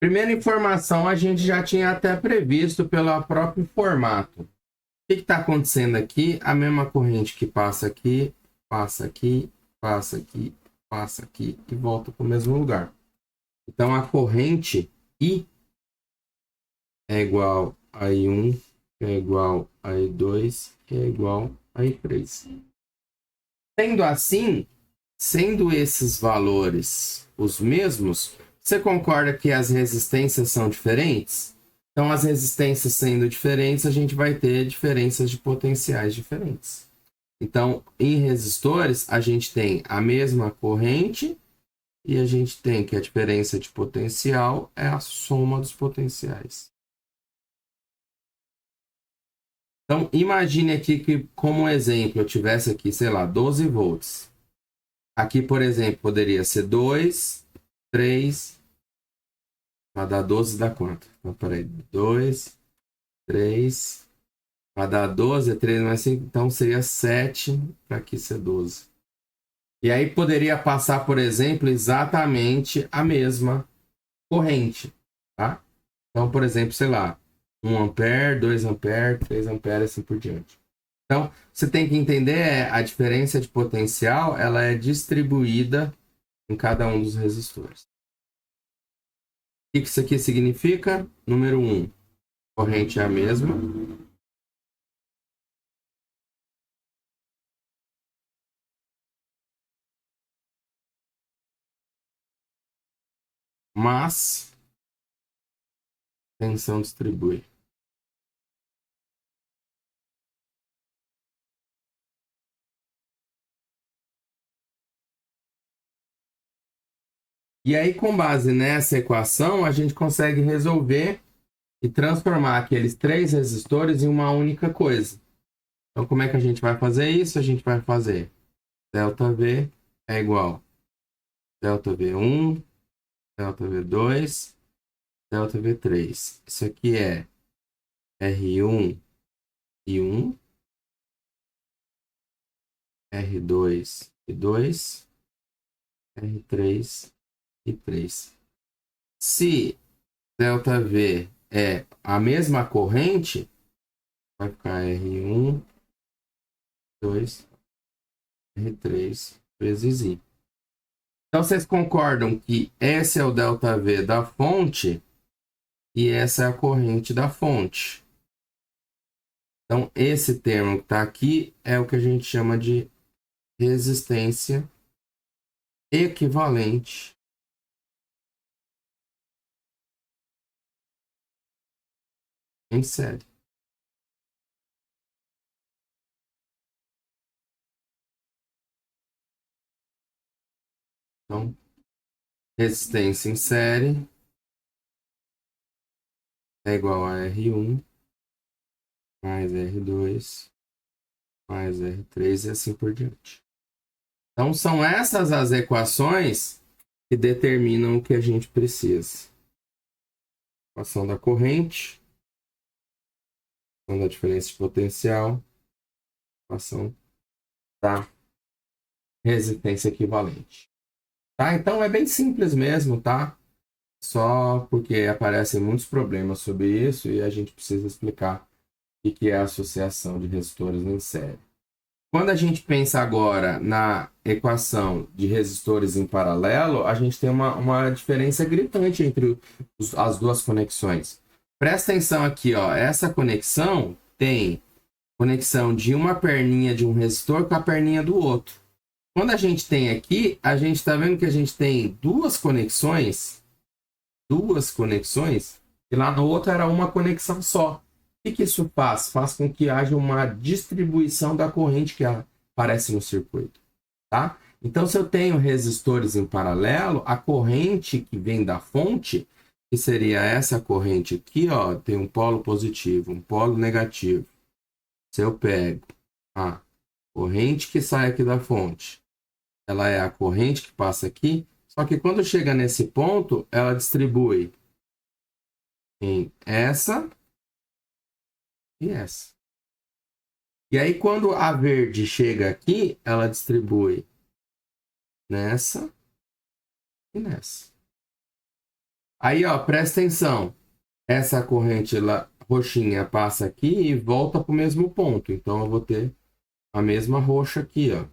Primeira informação, a gente já tinha até previsto pelo próprio formato. O que está acontecendo aqui? A mesma corrente que passa aqui, passa aqui, passa aqui, passa aqui e volta para o mesmo lugar. Então, a corrente I é igual a I1, é igual a I2, é igual a I3. Sendo assim, sendo esses valores os mesmos, você concorda que as resistências são diferentes? Então, as resistências sendo diferentes, a gente vai ter diferenças de potenciais diferentes. Então, em resistores, a gente tem a mesma corrente e a gente tem que a diferença de potencial é a soma dos potenciais. Então, imagine aqui que, como exemplo, eu tivesse aqui, sei lá, 12 volts. Aqui, por exemplo, poderia ser 2, 3, vai dar 12 dá quanto? Então, peraí, 2, 3, vai dar 12, 3 mais 5, então seria 7 para aqui ser 12. E aí poderia passar, por exemplo, exatamente a mesma corrente, tá? Então, por exemplo, sei lá, 1 ampere, 2 ampere, 3 ampere, assim por diante. Então, você tem que entender a diferença de potencial, ela é distribuída em cada um dos resistores. O que isso aqui significa? Número 1, corrente é a mesma. Mas tensão distribui. E aí, com base nessa equação, a gente consegue resolver e transformar aqueles 3 resistores em uma única coisa. Então, como é que a gente vai fazer isso? A gente vai fazer delta V é igual delta V1, delta V2, delta V3. Isso aqui é R1 e 1. R2 e 2, R3 e 3. Se ΔV é a mesma corrente, vai ficar R1, 2, R3 vezes I. Então, vocês concordam que esse é o ΔV da fonte e essa é a corrente da fonte. Então, esse termo que está aqui é o que a gente chama de resistência equivalente em série. Então, resistência em série é igual a R1 mais R2 mais R3 e assim por diante. Então, são essas as equações que determinam o que a gente precisa. Equação da corrente, equação da diferença de potencial, equação da resistência equivalente. Tá? Então, é bem simples mesmo, tá? Só porque aparecem muitos problemas sobre isso e a gente precisa explicar o que é a associação de resistores em série. Quando a gente pensa agora na equação de resistores em paralelo, a gente tem uma diferença gritante entre as duas conexões. Presta atenção aqui, ó. Essa conexão tem conexão de uma perninha de um resistor com a perninha do outro. Quando a gente tem aqui, a gente está vendo que a gente tem duas conexões, e lá no outro era uma conexão só. O que isso faz? Faz com que haja uma distribuição da corrente que aparece no circuito, tá? Então, se eu tenho resistores em paralelo, a corrente que vem da fonte, que seria essa corrente aqui, ó, tem um polo positivo, um polo negativo. Se eu pego a corrente que sai aqui da fonte, ela é a corrente que passa aqui, só que quando chega nesse ponto, ela distribui em essa e essa. E aí, quando a verde chega aqui, ela distribui nessa e nessa. Aí, ó, presta atenção. Essa corrente roxinha passa aqui e volta para o mesmo ponto. Então, eu vou ter a mesma roxa aqui, ó.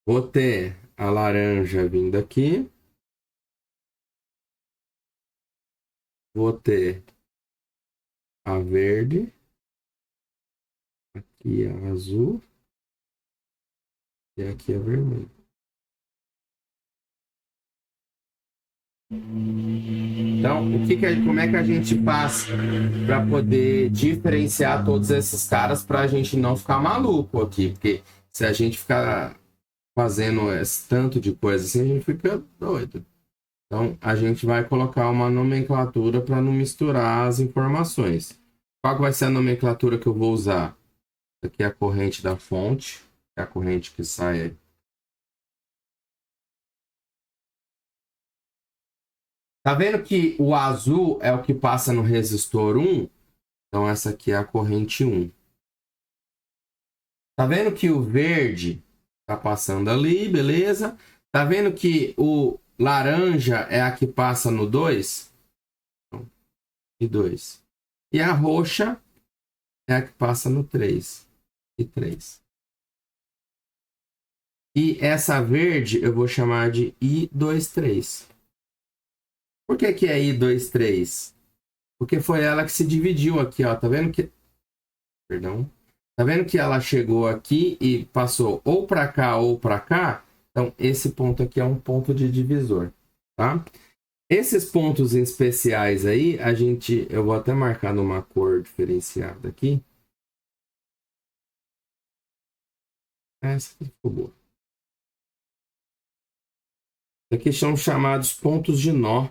Vou ter a laranja vindo aqui. Vou ter a verde. Aqui a azul. E aqui a vermelha. Então, como é que a gente faz para poder diferenciar todos esses caras para a gente não ficar maluco aqui? Porque se a gente ficar fazendo esse tanto de coisa assim, a gente fica doido. Então, a gente vai colocar uma nomenclatura para não misturar as informações. Qual vai ser a nomenclatura que eu vou usar? Aqui é a corrente da fonte, é a corrente que sai. Tá vendo que o azul é o que passa no resistor 1? Então, essa aqui é a corrente 1. Tá vendo que o verde tá passando ali, beleza? Tá vendo que o laranja é a que passa no 2? E 2. E a roxa é a que passa no 3. E 3. E essa verde eu vou chamar de I23. Por que que é I23? Porque foi ela que se dividiu aqui, ó. Tá vendo que... Perdão. Tá vendo que ela chegou aqui e passou ou para cá ou para cá? Então, esse ponto aqui é um ponto de divisor, tá? Esses pontos especiais aí, eu vou até marcar numa cor diferenciada aqui. Essa aqui ficou boa. Aqui são chamados pontos de nó,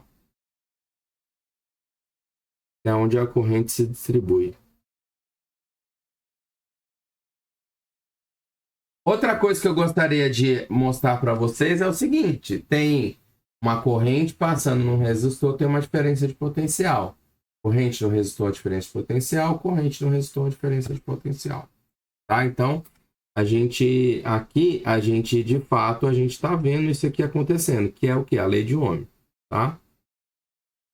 que é onde a corrente se distribui. Outra coisa que eu gostaria de mostrar para vocês é o seguinte: tem Uma corrente passando num resistor tem uma diferença de potencial. Corrente no resistor, diferença de potencial. Corrente no resistor, diferença de potencial. Tá? Então, a gente de fato, a gente está vendo isso aqui acontecendo, que é o que? A lei de Ohm. Tá?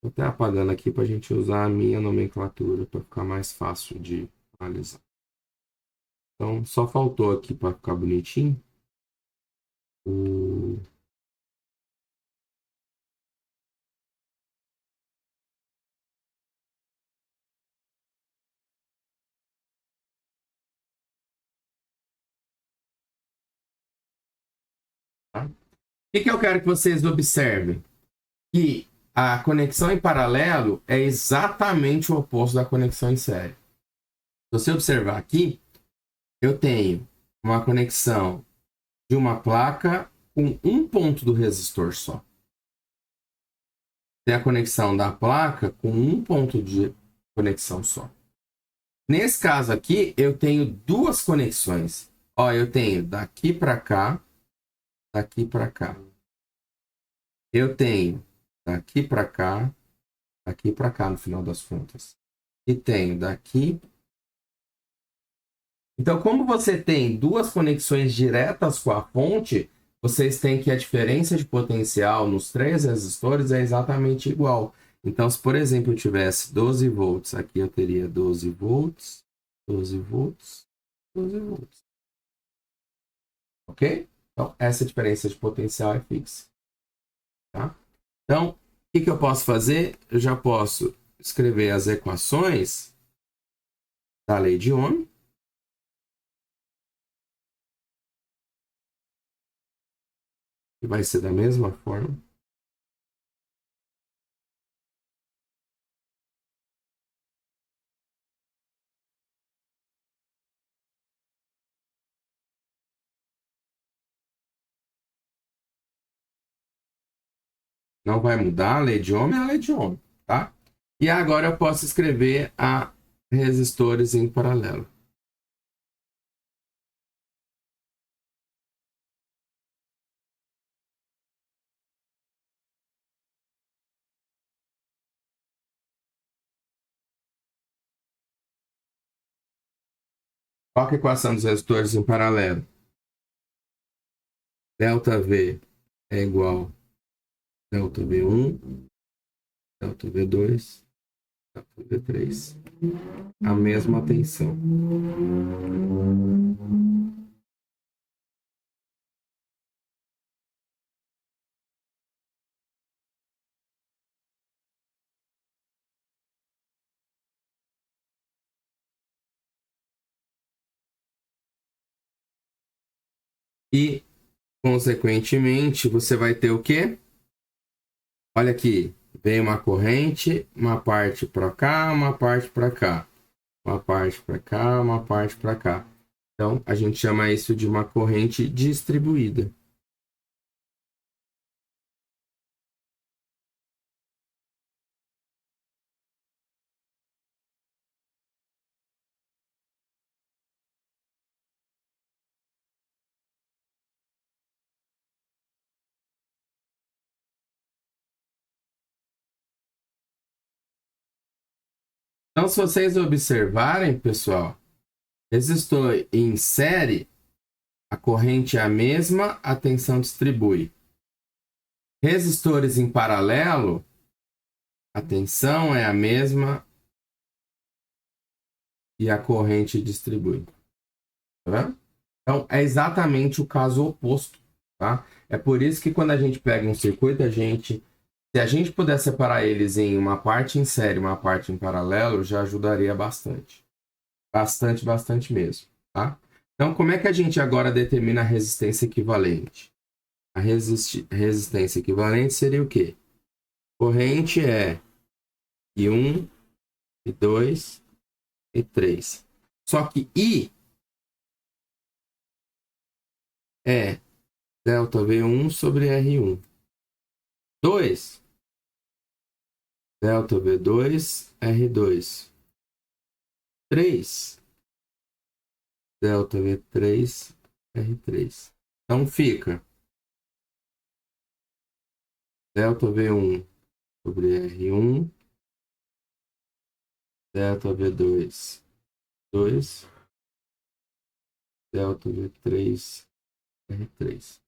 Vou até apagando aqui para a gente usar a minha nomenclatura para ficar mais fácil de analisar. Então, só faltou aqui para ficar bonitinho. O... Tá? O que eu quero que vocês observem? Que a conexão em paralelo é exatamente o oposto da conexão em série. Se você observar aqui, eu tenho uma conexão de uma placa com um ponto do resistor só. Tem a conexão da placa com um ponto de conexão só. Nesse caso aqui, eu tenho duas conexões. Ó, eu tenho daqui para cá, daqui para cá. Eu tenho daqui para cá, daqui para cá no final das contas. E tenho daqui. Então, como você tem duas conexões diretas com a fonte, vocês têm que a diferença de potencial nos três resistores é exatamente igual. Então, se por exemplo eu tivesse 12 volts, aqui eu teria 12 volts, 12 volts, 12 volts. Ok? Então, essa diferença de potencial é fixa. Tá? Então, o que eu posso fazer? Eu já posso escrever as equações da lei de Ohm. Que vai ser da mesma forma. Não vai mudar, a lei de Ohm é a lei de Ohm, tá? E agora eu posso escrever a resistores em paralelo. Qual que é a equação dos resistores em paralelo? Delta V é igual a delta V1, delta V2, delta V3. A mesma tensão. E, consequentemente, você vai ter o quê? Olha aqui, vem uma corrente, uma parte para cá, uma parte para cá. Uma parte para cá, uma parte para cá. Então, a gente chama isso de uma corrente distribuída. Então, se vocês observarem, pessoal, resistor em série, a corrente é a mesma, a tensão distribui. Resistores em paralelo, a tensão é a mesma e a corrente distribui. Tá vendo? Então, é exatamente o caso oposto, tá? É por isso que quando a gente pega um circuito, se a gente puder separar eles em uma parte em série e uma parte em paralelo, já ajudaria bastante. Bastante, bastante mesmo, tá? Então, como é que a gente agora determina a resistência equivalente? A resistência equivalente seria o quê? Corrente é I1, I2 e 3. Só que I é delta V1 sobre R1. 2, delta V2, R2. 3, delta V3, R3. Então fica delta V1 sobre R1, delta V2, 2, delta V3, R3.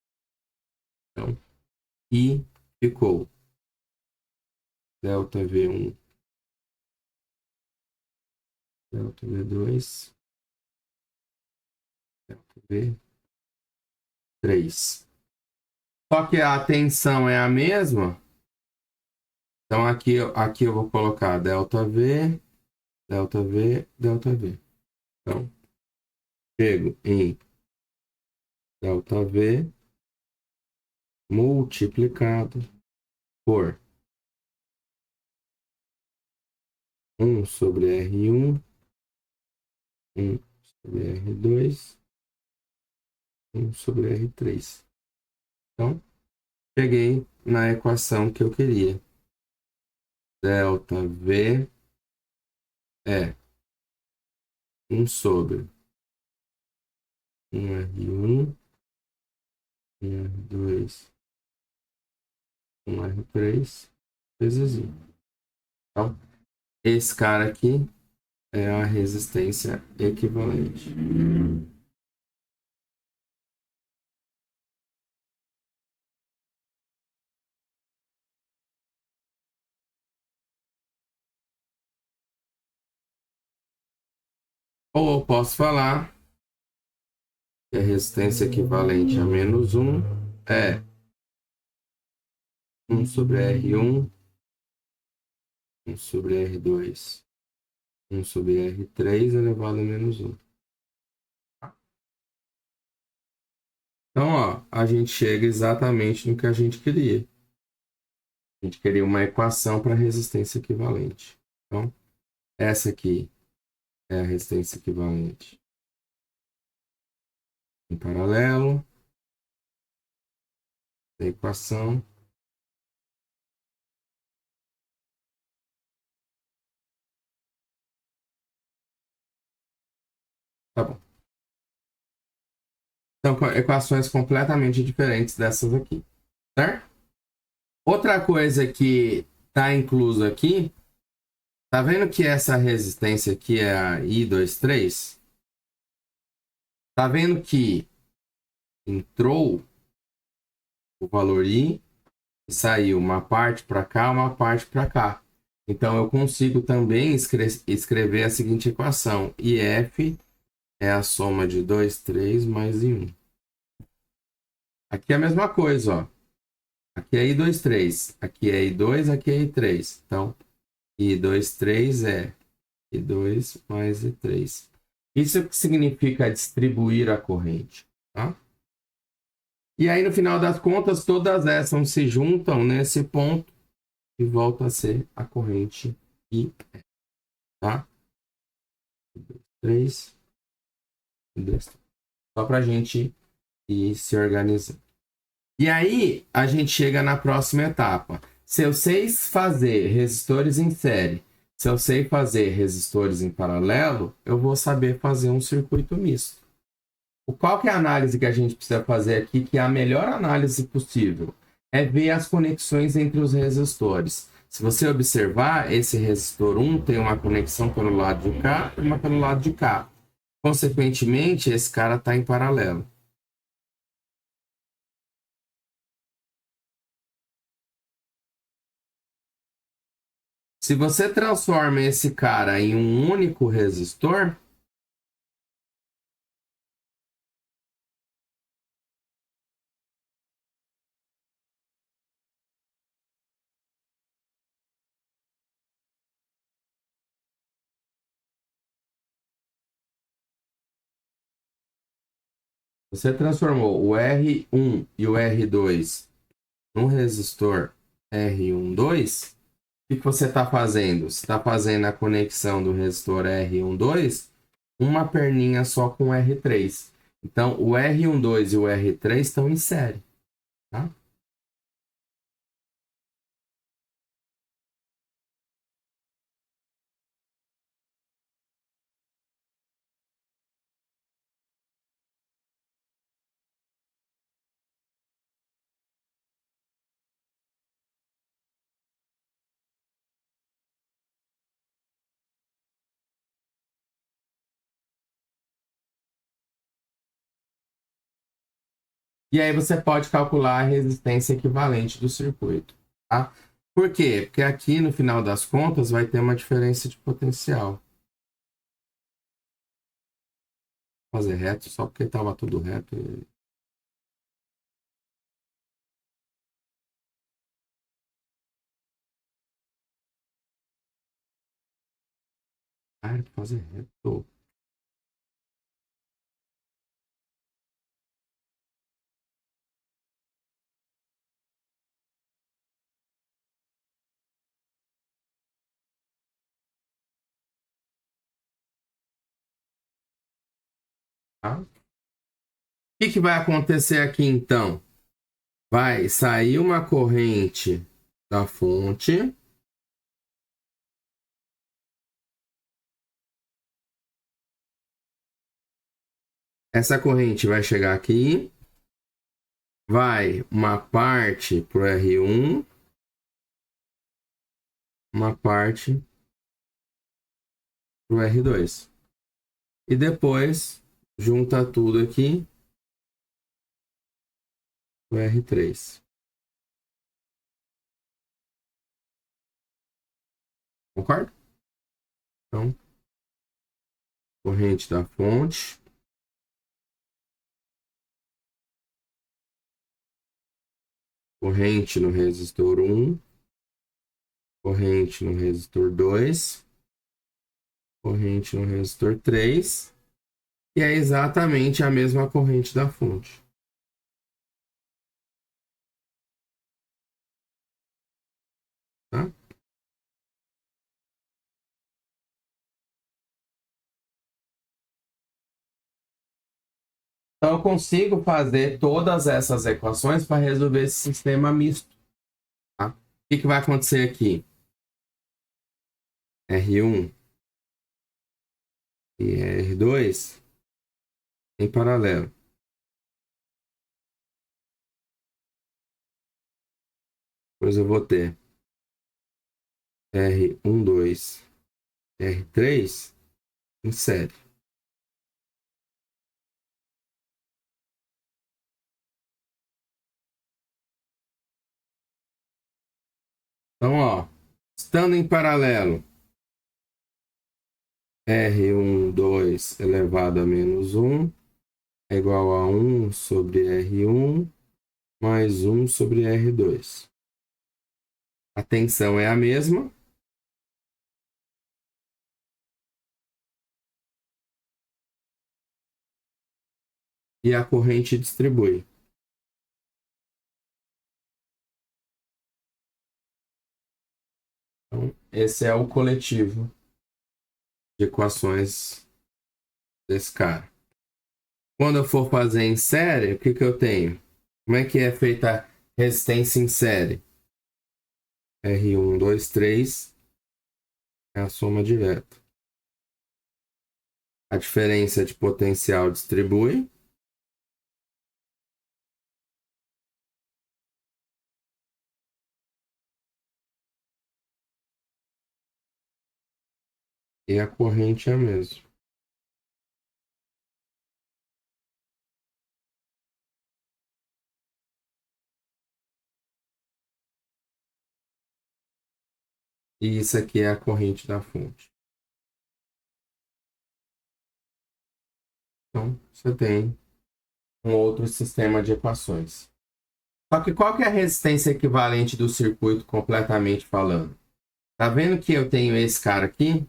Então, e ficou delta V1, delta V2, delta V3. Só que a tensão é a mesma. Então, aqui eu vou colocar delta V, delta V, delta V. Então, chego em delta V multiplicado por 1 sobre R1, 1 sobre R2, 1 sobre R3. Então, cheguei na equação que eu queria. Delta V é 1 sobre 1R1, 1R2, 1R3, vezes 1. Então, esse cara aqui é a resistência equivalente. Ou eu posso falar que a resistência equivalente a menos 1 é 1 sobre R1, 1 sobre R2, 1 sobre R3 elevado a menos 1. Então, ó, a gente chega exatamente no que a gente queria. A gente queria uma equação para resistência equivalente. Então, essa aqui é a resistência equivalente em paralelo da equação. Tá bom. Então, equações completamente diferentes dessas aqui, certo? Outra coisa que está incluso aqui, tá vendo que essa resistência aqui é a I23? Tá vendo que entrou o valor I e saiu uma parte para cá, uma parte para cá. Então, eu consigo também escrever a seguinte equação. IF é a soma de 2, 3 mais I1. Aqui é a mesma coisa, ó. Aqui é I2, 3. Aqui é I2, aqui é I3. Então, I2, 3 é I2 mais I3. Isso que significa distribuir a corrente, tá? E aí, no final das contas, todas essas se juntam nesse ponto e volta a ser a corrente I, tá? 3, 2, só para a gente ir se organizando. E aí, a gente chega na próxima etapa. Se eu sei fazer resistores em série, se eu sei fazer resistores em paralelo, eu vou saber fazer um circuito misto. Qual que é a análise que a gente precisa fazer aqui, que é a melhor análise possível? É ver as conexões entre os resistores. Se você observar, esse resistor 1 tem uma conexão pelo lado de cá e uma pelo lado de cá. Consequentemente, esse cara está em paralelo. Se você transforma esse cara em um único resistor, você transformou o R1 e o R2 num resistor R12, o que você está fazendo? Você está fazendo a conexão do resistor R12, uma perninha só com o R3. Então, o R12 e o R3 estão em série, tá? E aí você pode calcular a resistência equivalente do circuito, tá? Por quê? Porque aqui, no final das contas, vai ter uma diferença de potencial. Vou fazer reto só porque estava tudo reto. Ah, fazer reto. Tá? O que vai acontecer aqui, então? Vai sair uma corrente da fonte. Essa corrente vai chegar aqui. Vai uma parte para o R1. Uma parte para o R2. E depois junta tudo aqui o R3. Concorda? Então, corrente da fonte. Corrente no resistor 1. Corrente no resistor 2. Corrente no resistor 3. E é exatamente a mesma corrente da fonte. Tá? Então, eu consigo fazer todas essas equações para resolver esse sistema misto. Tá? O que vai acontecer aqui? R1 e R2 em paralelo. Depois eu vou ter R12, R3 em série. Então, ó, estando em paralelo, R12 elevado a menos 1 é igual a 1 sobre R1 mais 1 sobre R2. A tensão é a mesma. E a corrente distribui. Então, esse é o coletivo de equações desse cara. Quando eu for fazer em série, o que eu tenho? Como é que é feita a resistência em série? R1, 2, 3 é a soma direta. A diferença de potencial distribui. E a corrente é a mesma. E isso aqui é a corrente da fonte. Então, você tem um outro sistema de equações. Só que qual que é a resistência equivalente do circuito completamente falando? Tá vendo que eu tenho esse cara aqui?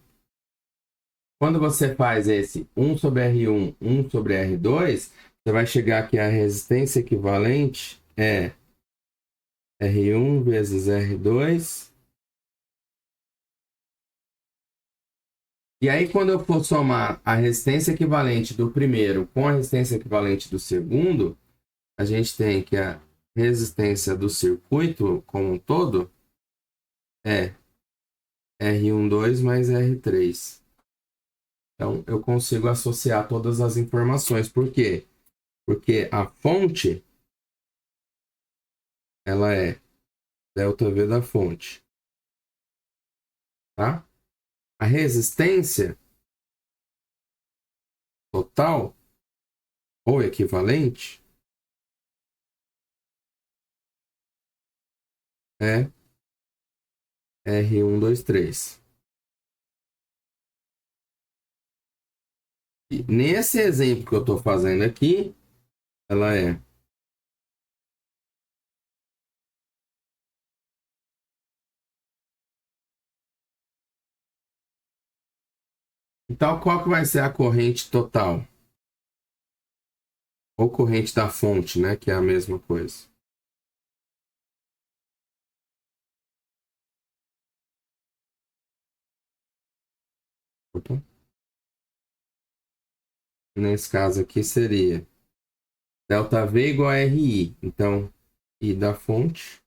Quando você faz esse 1 sobre R1, 1 sobre R2, você vai chegar aqui a resistência equivalente é R1 vezes R2. E aí, quando eu for somar a resistência equivalente do primeiro com a resistência equivalente do segundo, a gente tem que a resistência do circuito como um todo é R12 mais R3. Então, eu consigo associar todas as informações. Por quê? Porque a fonte, ela é ΔV da fonte, tá? A resistência total, ou equivalente, é R123. E nesse exemplo que eu estou fazendo aqui, ela é então, qual que vai ser a corrente total? Ou corrente da fonte, né? Que é a mesma coisa. Opa. Nesse caso aqui seria ΔV igual a RI. Então, I da fonte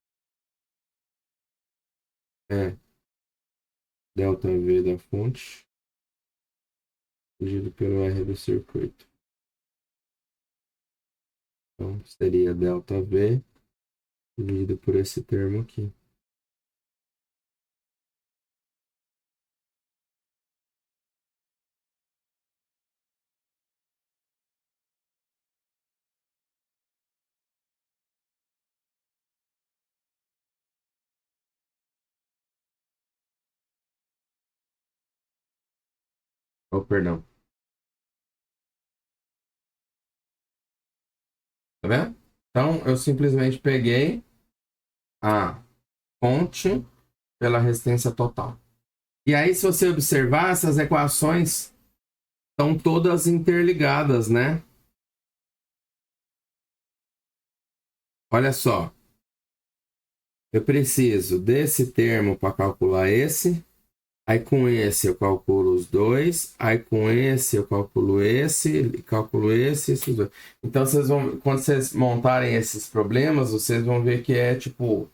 é ΔV da fonte dividido pelo R do circuito. Então, seria ΔV dividido por esse termo aqui. Oh, perdão. Tá vendo? Então, eu simplesmente peguei a fonte pela resistência total. E aí, se você observar, essas equações estão todas interligadas, né? Olha só. Eu preciso desse termo para calcular esse. Aí com esse eu calculo os dois. Aí com esse eu calculo esse, esses dois. Então, vocês vão, quando vocês montarem esses problemas, vocês vão ver que é tipo...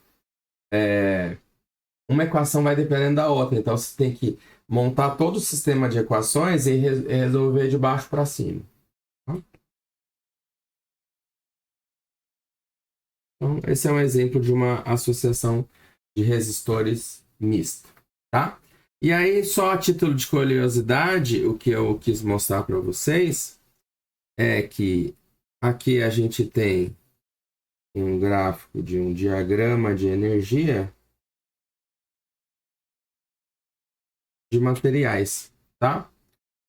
uma equação vai dependendo da outra. Então, você tem que montar todo o sistema de equações e resolver de baixo para cima. Então, esse é um exemplo de uma associação de resistores mista, tá? E aí, só a título de curiosidade, o que eu quis mostrar para vocês é que aqui a gente tem um gráfico de um diagrama de energia de materiais, tá?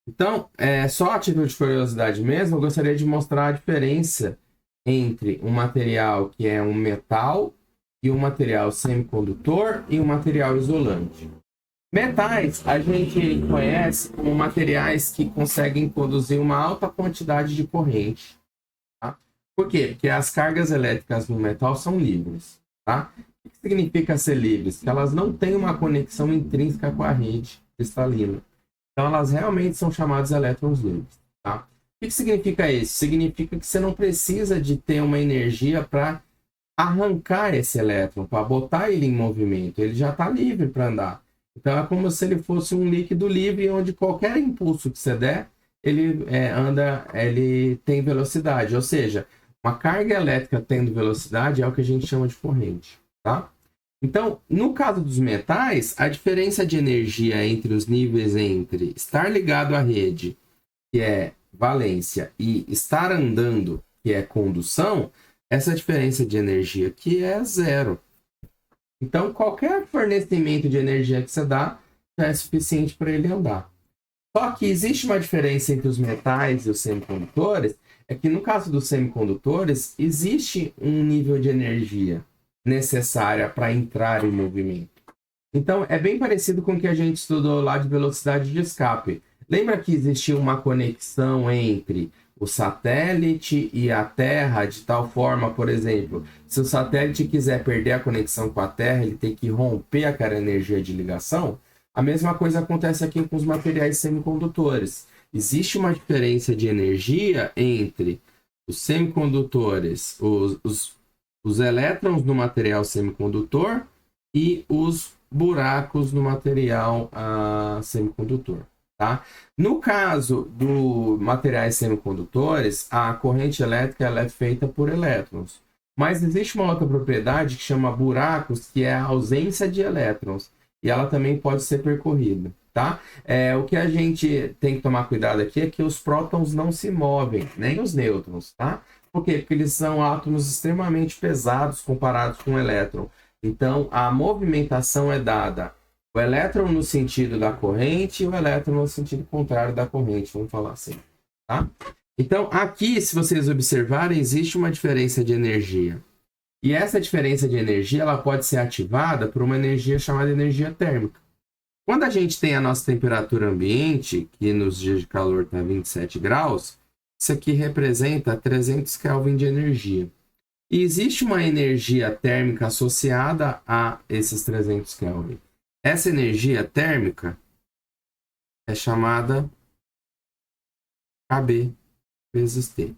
Então, só a título de curiosidade mesmo, eu gostaria de mostrar a diferença entre um material que é um metal e um material semicondutor e um material isolante. Metais a gente conhece como materiais que conseguem conduzir uma alta quantidade de corrente. Tá? Por quê? Porque as cargas elétricas no metal são livres. Tá? O que significa ser livres? Que elas não têm uma conexão intrínseca com a rede cristalina. Então elas realmente são chamadas elétrons livres. Tá? O que significa isso? Significa que você não precisa de ter uma energia para arrancar esse elétron, para botar ele em movimento. Ele já está livre para andar. Então é como se ele fosse um líquido livre, onde qualquer impulso que você der, ele anda, ele tem velocidade. Ou seja, uma carga elétrica tendo velocidade é o que a gente chama de corrente. Tá? Então, no caso dos metais, a diferença de energia entre os níveis entre estar ligado à rede, que é valência, e estar andando, que é condução, essa diferença de energia aqui é zero. Então, qualquer fornecimento de energia que você dá já é suficiente para ele andar. Só que existe uma diferença entre os metais e os semicondutores, é que no caso dos semicondutores, existe um nível de energia necessária para entrar em movimento. Então, é bem parecido com o que a gente estudou lá de velocidade de escape. Lembra que existia uma conexão entre o satélite e a Terra de tal forma, por exemplo, se o satélite quiser perder a conexão com a Terra, ele tem que romper aquela energia de ligação? A mesma coisa acontece aqui com os materiais semicondutores. Existe uma diferença de energia entre os semicondutores, os elétrons no material semicondutor e os buracos no material semicondutor. Tá? No caso dos materiais semicondutores, a corrente elétrica ela é feita por elétrons. Mas existe uma outra propriedade que chama buracos, que é a ausência de elétrons. E ela também pode ser percorrida. Tá? O que a gente tem que tomar cuidado aqui é que os prótons não se movem, nem os nêutrons. Tá? Por quê? Porque eles são átomos extremamente pesados comparados com o elétron. Então, a movimentação é dada o elétron no sentido da corrente e o elétron no sentido contrário da corrente, vamos falar assim, tá? Então, aqui, se vocês observarem, existe uma diferença de energia. E essa diferença de energia, ela pode ser ativada por uma energia chamada energia térmica. Quando a gente tem a nossa temperatura ambiente, que nos dias de calor está 27 graus, isso aqui representa 300 Kelvin de energia. E existe uma energia térmica associada a esses 300 Kelvin. Essa energia térmica é chamada KB vezes T,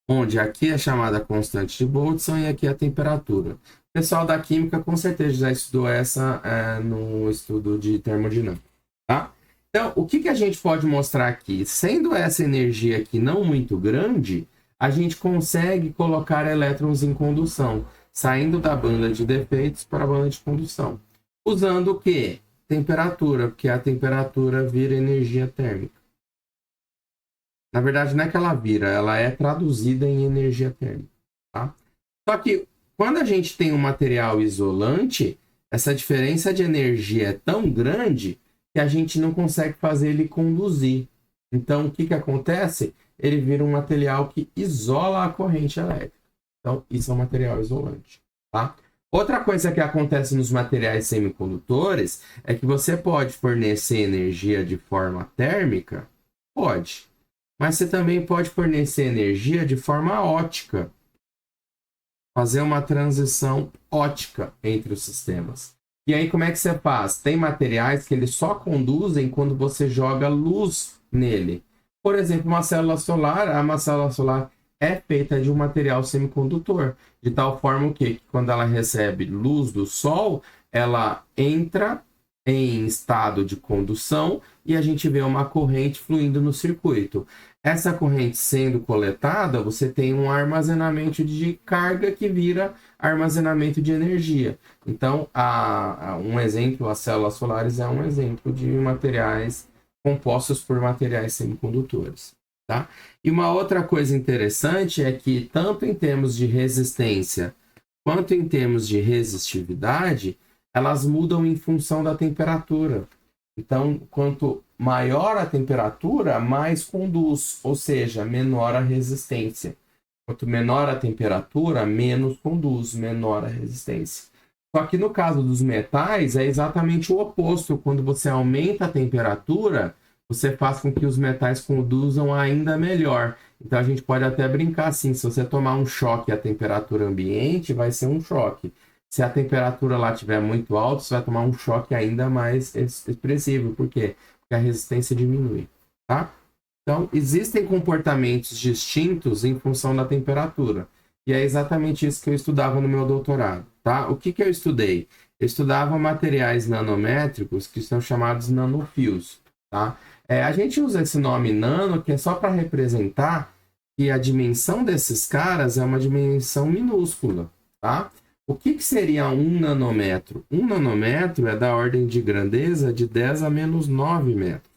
onde aqui é chamada constante de Boltzmann e aqui é a temperatura. O pessoal da química com certeza já estudou essa no estudo de termodinâmica, tá? Então, o que a gente pode mostrar aqui? Sendo essa energia aqui não muito grande, a gente consegue colocar elétrons em condução, saindo da banda de defeitos para a banda de condução. Usando o quê? Temperatura, porque a temperatura vira energia térmica. Na verdade, não é que ela vira, ela é traduzida em energia térmica, tá? Só que quando a gente tem um material isolante, essa diferença de energia é tão grande que a gente não consegue fazer ele conduzir. Então, o que acontece? Ele vira um material que isola a corrente elétrica. Então, isso é um material isolante, tá? Outra coisa que acontece nos materiais semicondutores é que você pode fornecer energia de forma térmica? Pode. Mas você também pode fornecer energia de forma ótica. Fazer uma transição ótica entre os sistemas. E aí, como é que você faz? Tem materiais que eles só conduzem quando você joga luz nele. Por exemplo, uma célula solar é feita de um material semicondutor. De tal forma que quando ela recebe luz do sol, ela entra em estado de condução e a gente vê uma corrente fluindo no circuito. Essa corrente sendo coletada, você tem um armazenamento de carga que vira armazenamento de energia. Então, um exemplo, as células solares é um exemplo de materiais compostos por materiais semicondutores, tá? E uma outra coisa interessante é que, tanto em termos de resistência quanto em termos de resistividade, elas mudam em função da temperatura. Então, quanto maior a temperatura, mais conduz, ou seja, menor a resistência. Quanto menor a temperatura, menos conduz, menor a resistência. Só que no caso dos metais, é exatamente o oposto. Quando você aumenta a temperatura, você faz com que os metais conduzam ainda melhor. Então, a gente pode até brincar assim, se você tomar um choque à temperatura ambiente, vai ser um choque. Se a temperatura lá estiver muito alta, você vai tomar um choque ainda mais expressivo. Por quê? Porque a resistência diminui, tá? Então, existem comportamentos distintos em função da temperatura. E é exatamente isso que eu estudava no meu doutorado, tá? O que eu estudei? Eu estudava materiais nanométricos que são chamados nanofios, tá? A gente usa esse nome nano, que é só para representar que a dimensão desses caras é uma dimensão minúscula, tá? O que seria um nanômetro? Um nanômetro é da ordem de grandeza de 10 a menos 9 metros.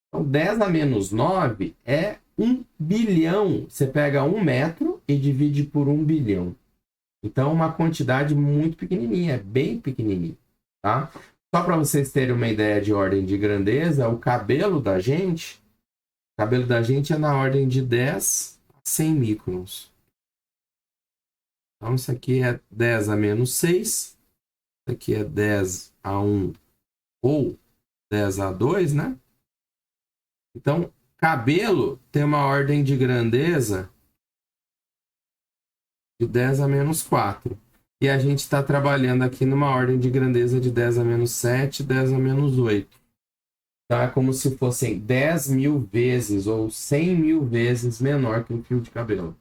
Então, 10 a menos 9 é 1 bilhão. Você pega 1 metro e divide por 1 bilhão. Então, uma quantidade muito pequenininha, é bem pequenininha, tá? Só para vocês terem uma ideia de ordem de grandeza, o cabelo da gente é na ordem de 10 a 100 microns. Então, isso aqui é 10 a menos 6. Isso aqui é 10 a 1 ou 10 a 2, né? Então, cabelo tem uma ordem de grandeza de 10 a menos 4. E a gente está trabalhando aqui numa ordem de grandeza de 10 a menos 7, 10 a menos 8. Então, é como se fossem 10 mil vezes ou 100 mil vezes menor que um fio de cabelo,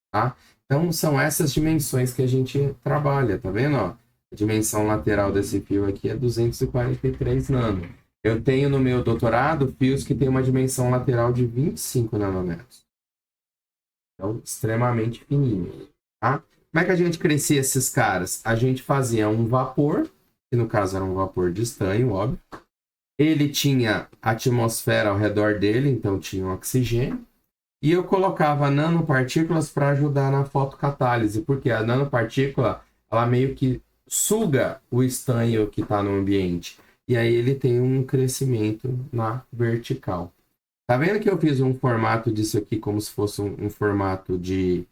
tá? Então, são essas dimensões que a gente trabalha, tá vendo? Ó, a dimensão lateral desse fio aqui é 243 nano. Eu tenho no meu doutorado fios que têm uma dimensão lateral de 25 nanômetros. Então, extremamente fininho, tá? Como é que a gente crescia esses caras? A gente fazia um vapor, que no caso era um vapor de estanho, óbvio. Ele tinha atmosfera ao redor dele, então tinha um oxigênio. E eu colocava nanopartículas para ajudar na fotocatálise, porque a nanopartícula, ela meio que suga o estanho que está no ambiente. E aí ele tem um crescimento na vertical. Tá vendo que eu fiz um formato disso aqui como se fosse um formato de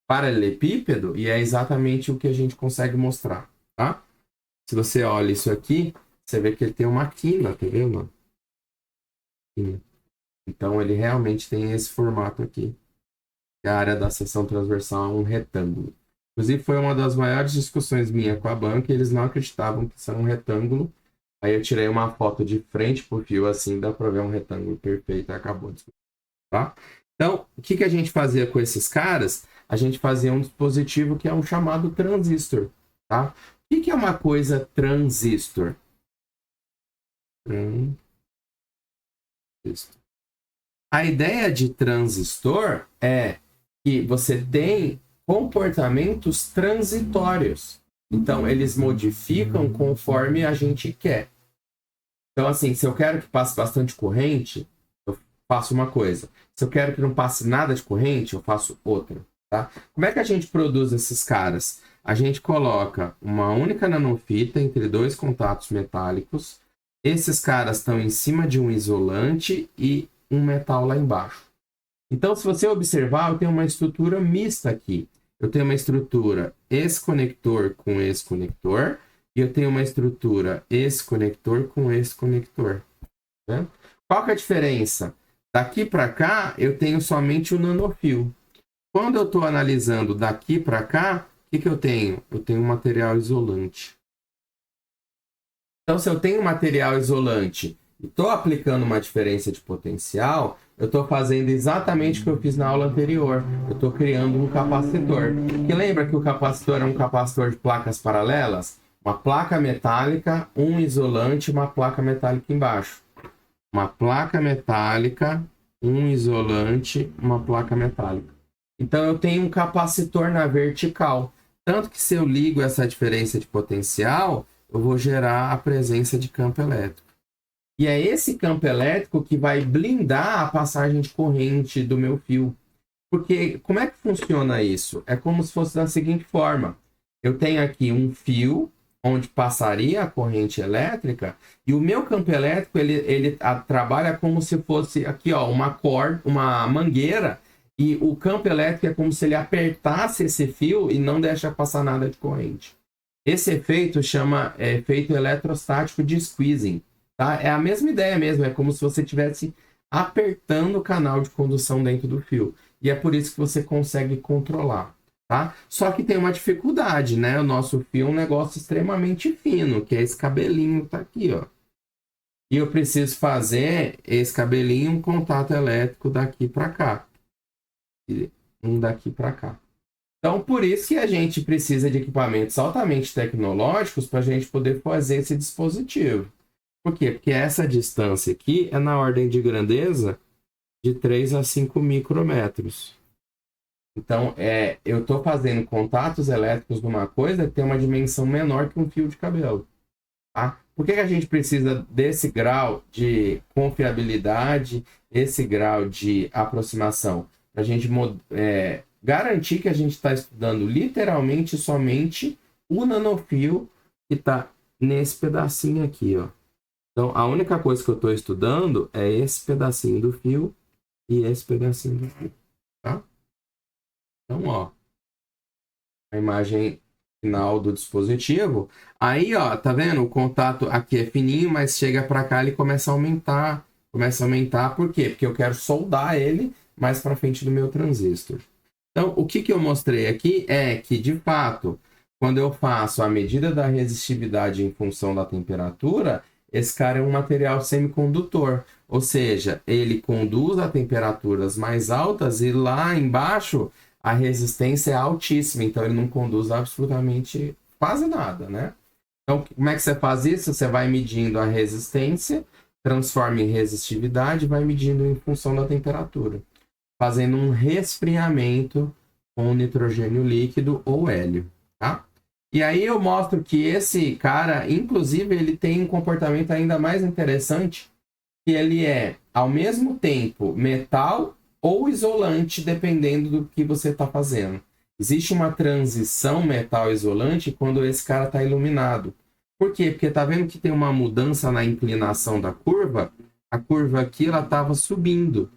paralelepípedo? E é exatamente o que a gente consegue mostrar, tá? Se você olha isso aqui, você vê que ele tem uma quina, tá vendo? Então ele realmente tem esse formato aqui. A área da seção transversal é um retângulo. Inclusive foi uma das maiores discussões minha com a banca, eles não acreditavam que isso era um retângulo. Aí eu tirei uma foto de frente pro fio, assim, dá para ver um retângulo perfeito e acabou. Tá? Então, o que a gente fazia com esses caras? A gente fazia um dispositivo que é um chamado transistor. Tá? O que é uma coisa transistor? Transistor. A ideia de transistor é que você tem comportamentos transitórios. Então, eles modificam conforme a gente quer. Então, assim, se eu quero que passe bastante corrente, eu faço uma coisa. Se eu quero que não passe nada de corrente, eu faço outra. Tá? Como é que a gente produz esses caras? A gente coloca uma única nanofita entre dois contatos metálicos. Esses caras estão em cima de um isolante e um metal lá embaixo. Então, se você observar, eu tenho uma estrutura mista aqui. Eu tenho uma estrutura esse conector com esse conector, e eu tenho uma estrutura esse conector com esse conector. Né? Qual que é a diferença? Daqui para cá, eu tenho somente o nanofio. Quando eu estou analisando daqui para cá, o que eu tenho? Eu tenho um material isolante. Então, se eu tenho material isolante e estou aplicando uma diferença de potencial, eu estou fazendo exatamente o que eu fiz na aula anterior. Eu estou criando um capacitor. Que lembra que o capacitor é um capacitor de placas paralelas? Uma placa metálica, um isolante, uma placa metálica embaixo. Uma placa metálica, um isolante, uma placa metálica. Então, eu tenho um capacitor na vertical. Tanto que se eu ligo essa diferença de potencial, eu vou gerar a presença de campo elétrico. E é esse campo elétrico que vai blindar a passagem de corrente do meu fio. Porque como é que funciona isso? É como se fosse da seguinte forma. Eu tenho aqui um fio onde passaria a corrente elétrica e o meu campo elétrico ele trabalha como se fosse aqui, ó, uma mangueira, e o campo elétrico é como se ele apertasse esse fio e não deixa passar nada de corrente. Esse efeito chama efeito eletrostático de squeezing. Tá? É a mesma ideia mesmo, é como se você estivesse apertando o canal de condução dentro do fio. E é por isso que você consegue controlar. Tá? Só que tem uma dificuldade, né? O nosso fio é um negócio extremamente fino, que é esse cabelinho que tá aqui, ó. E eu preciso fazer esse cabelinho um contato elétrico daqui para cá. E um daqui para cá. Então, por isso que a gente precisa de equipamentos altamente tecnológicos para a gente poder fazer esse dispositivo. Por quê? Porque essa distância aqui é na ordem de grandeza de 3 a 5 micrômetros. Então, eu estou fazendo contatos elétricos numa coisa que tem uma dimensão menor que um fio de cabelo. Tá? Por que a gente precisa desse grau de confiabilidade, esse grau de aproximação? Para a gente garantir que a gente está estudando literalmente somente o nanofio que está nesse pedacinho aqui, ó. Então, a única coisa que eu estou estudando é esse pedacinho do fio e esse pedacinho do fio, tá? Então, ó, a imagem final do dispositivo. Aí, ó, tá vendo? O contato aqui é fininho, mas chega para cá ele começa a aumentar. Começa a aumentar, por quê? Porque eu quero soldar ele mais para frente do meu transistor. Então, o que eu mostrei aqui é que, de fato, quando eu faço a medida da resistividade em função da temperatura, esse cara é um material semicondutor. Ou seja, ele conduz a temperaturas mais altas e lá embaixo a resistência é altíssima. Então, ele não conduz absolutamente quase nada, né? Então, como é que você faz isso? Você vai medindo a resistência, transforma em resistividade, vai medindo em função da temperatura, fazendo um resfriamento com nitrogênio líquido ou hélio, tá? E aí eu mostro que esse cara, inclusive, ele tem um comportamento ainda mais interessante, que ele é, ao mesmo tempo, metal ou isolante, dependendo do que você está fazendo. existe uma transição metal isolante quando esse cara está iluminado. Por quê? Porque tá vendo que tem uma mudança na inclinação da curva? A curva aqui, ela estava subindo.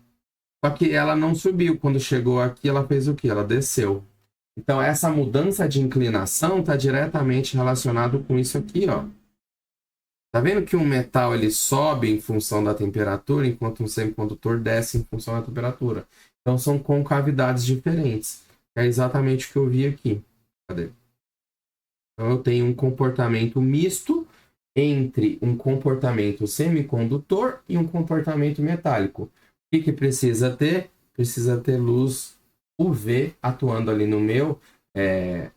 Só que ela não subiu. Quando chegou aqui, ela fez o quê? Ela desceu. Então, essa mudança de inclinação está diretamente relacionado com isso aqui, ó. Tá vendo que um metal ele sobe em função da temperatura, enquanto um semicondutor desce em função da temperatura. Então, são concavidades diferentes. É exatamente o que eu vi aqui. Cadê? Então, eu tenho um comportamento misto entre um comportamento semicondutor e um comportamento metálico. O que precisa ter? Precisa ter luz UV atuando ali no meu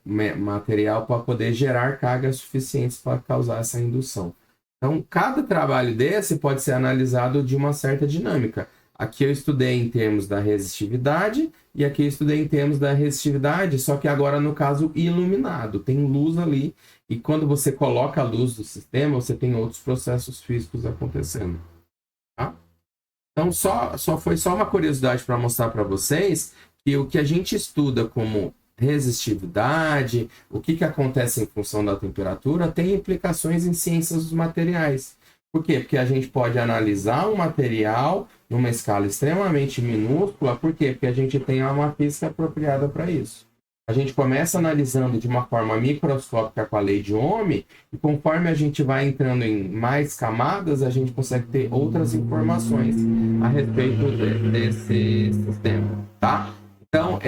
material para poder gerar cargas suficientes para causar essa indução. Então, cada trabalho desse pode ser analisado de uma certa dinâmica. Aqui eu estudei em termos da resistividade e aqui eu estudei em termos da resistividade, só que agora no caso iluminado. Tem luz ali e quando você coloca a luz do sistema, você tem outros processos físicos acontecendo. Tá? Então, foi só uma curiosidade para mostrar para vocês que o que a gente estuda como resistividade, o que acontece em função da temperatura, tem implicações em ciências dos materiais. Por quê? Porque a gente pode analisar um material numa escala extremamente minúscula. Por quê? Porque a gente tem uma física apropriada para isso. A gente começa analisando de uma forma microscópica com a lei de Ohm, e conforme a gente vai entrando em mais camadas, a gente consegue ter outras informações a respeito desse sistema, tá? Então,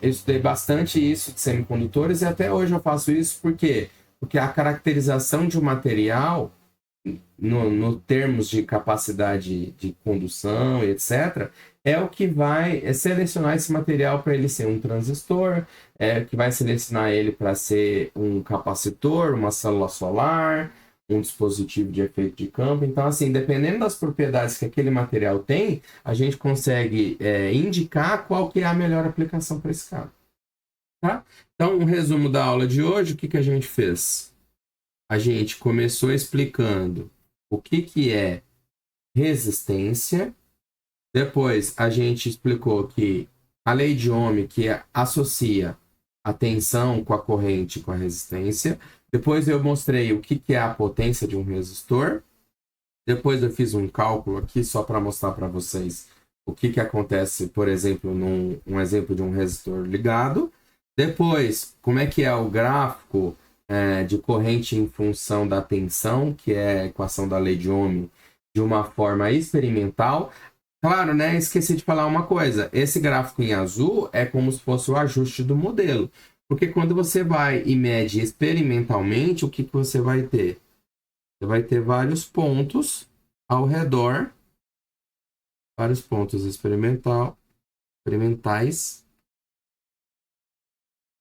eu estudei bastante isso de semicondutores e até hoje eu faço isso porque a caracterização de um material no termos de capacidade de condução e etc., é o que vai selecionar esse material para ele ser um transistor, que vai selecionar ele para ser um capacitor, uma célula solar, um dispositivo de efeito de campo. Então, assim, dependendo das propriedades que aquele material tem, a gente consegue indicar qual que é a melhor aplicação para esse caso. Tá? Então, um resumo da aula de hoje, o que a gente fez? A gente começou explicando o que é resistência. Depois, a gente explicou que a lei de Ohm que associa a tensão com a corrente com a resistência. Depois, eu mostrei o que é a potência de um resistor. Depois, eu fiz um cálculo aqui só para mostrar para vocês o que acontece, por exemplo, num exemplo de um resistor ligado. Depois, como é que é o gráfico de corrente em função da tensão, que é a equação da lei de Ohm, de uma forma experimental. Claro, né? Esqueci de falar uma coisa. Esse gráfico em azul é como se fosse o ajuste do modelo. Porque quando você vai e mede experimentalmente, o que você vai ter? Você vai ter vários pontos ao redor, vários pontos experimentais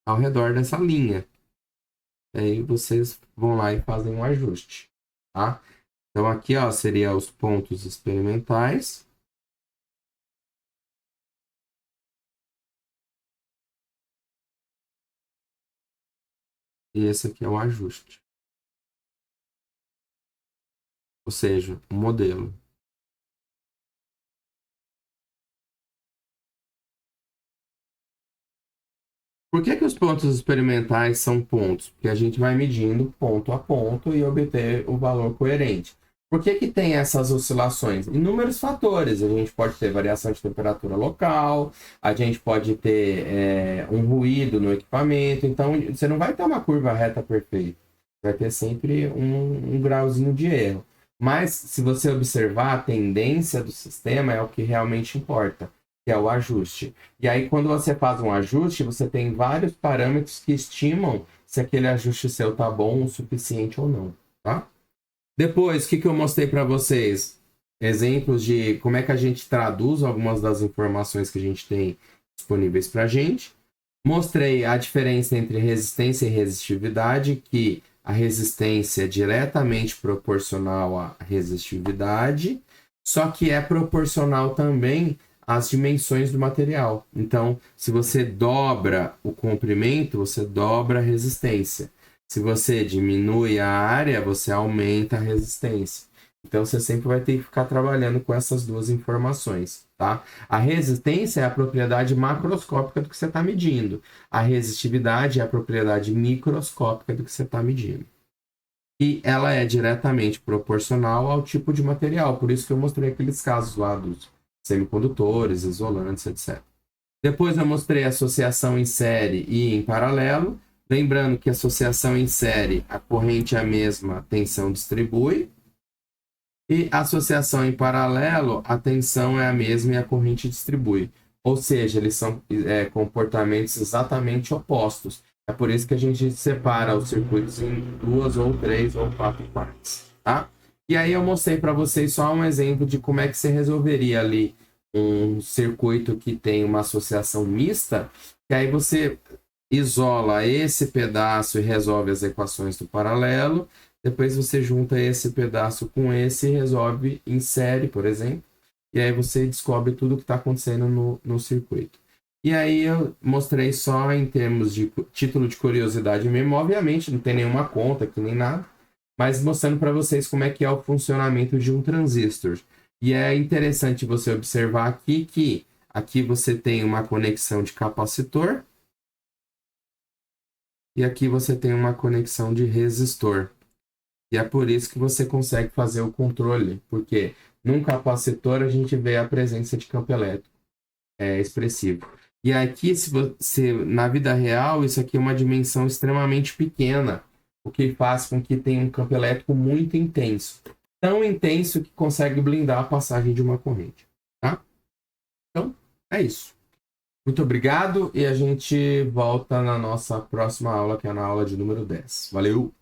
ao redor dessa linha. Aí vocês vão lá e fazem um ajuste, tá? Então aqui, ó, seria os pontos experimentais. E esse aqui é o ajuste. Ou seja, o modelo. Por que os pontos experimentais são pontos? Porque a gente vai medindo ponto a ponto e obter o valor coerente. Por que tem essas oscilações? Inúmeros fatores. A gente pode ter variação de temperatura local, a gente pode ter um ruído no equipamento. Então, você não vai ter uma curva reta perfeita. Vai ter sempre um grauzinho de erro. Mas, se você observar, a tendência do sistema é o que realmente importa, que é o ajuste. E aí, quando você faz um ajuste, você tem vários parâmetros que estimam se aquele ajuste seu tá bom o suficiente ou não, tá? Depois, o que eu mostrei para vocês? Exemplos de como é que a gente traduz algumas das informações que a gente tem disponíveis para a gente. Mostrei a diferença entre resistência e resistividade, que a resistência é diretamente proporcional à resistividade, só que é proporcional também às dimensões do material. Então, se você dobra o comprimento, você dobra a resistência. Se você diminui a área, você aumenta a resistência. Então, você sempre vai ter que ficar trabalhando com essas duas informações, tá? A resistência é a propriedade macroscópica do que você está medindo. A resistividade é a propriedade microscópica do que você está medindo. E ela é diretamente proporcional ao tipo de material. Por isso que eu mostrei aqueles casos lá dos semicondutores, isolantes, etc. Depois eu mostrei a associação em série e em paralelo. Lembrando que a associação em série, a corrente é a mesma, a tensão distribui. E a associação em paralelo, a tensão é a mesma e a corrente distribui. Ou seja, eles são comportamentos exatamente opostos. É por isso que a gente separa os circuitos em 2 ou 3 ou 4 partes, tá? E aí eu mostrei para vocês só um exemplo de como é que você resolveria ali um circuito que tem uma associação mista, que aí você isola esse pedaço e resolve as equações do paralelo. Depois você junta esse pedaço com esse e resolve em série, por exemplo. E aí você descobre tudo o que está acontecendo no circuito. E aí eu mostrei só em termos de título de curiosidade mesmo. Obviamente não tem nenhuma conta aqui nem nada. Mas mostrando para vocês como é que é o funcionamento de um transistor. E é interessante você observar aqui que aqui você tem uma conexão de capacitor. E aqui você tem uma conexão de resistor. E é por isso que você consegue fazer o controle, porque num capacitor a gente vê a presença de campo elétrico expressivo. E aqui, se você, na vida real, isso aqui é uma dimensão extremamente pequena, o que faz com que tenha um campo elétrico muito intenso. Tão intenso que consegue blindar a passagem de uma corrente. Tá? Então, é isso. Muito obrigado e a gente volta na nossa próxima aula, que é na aula de número 10. Valeu!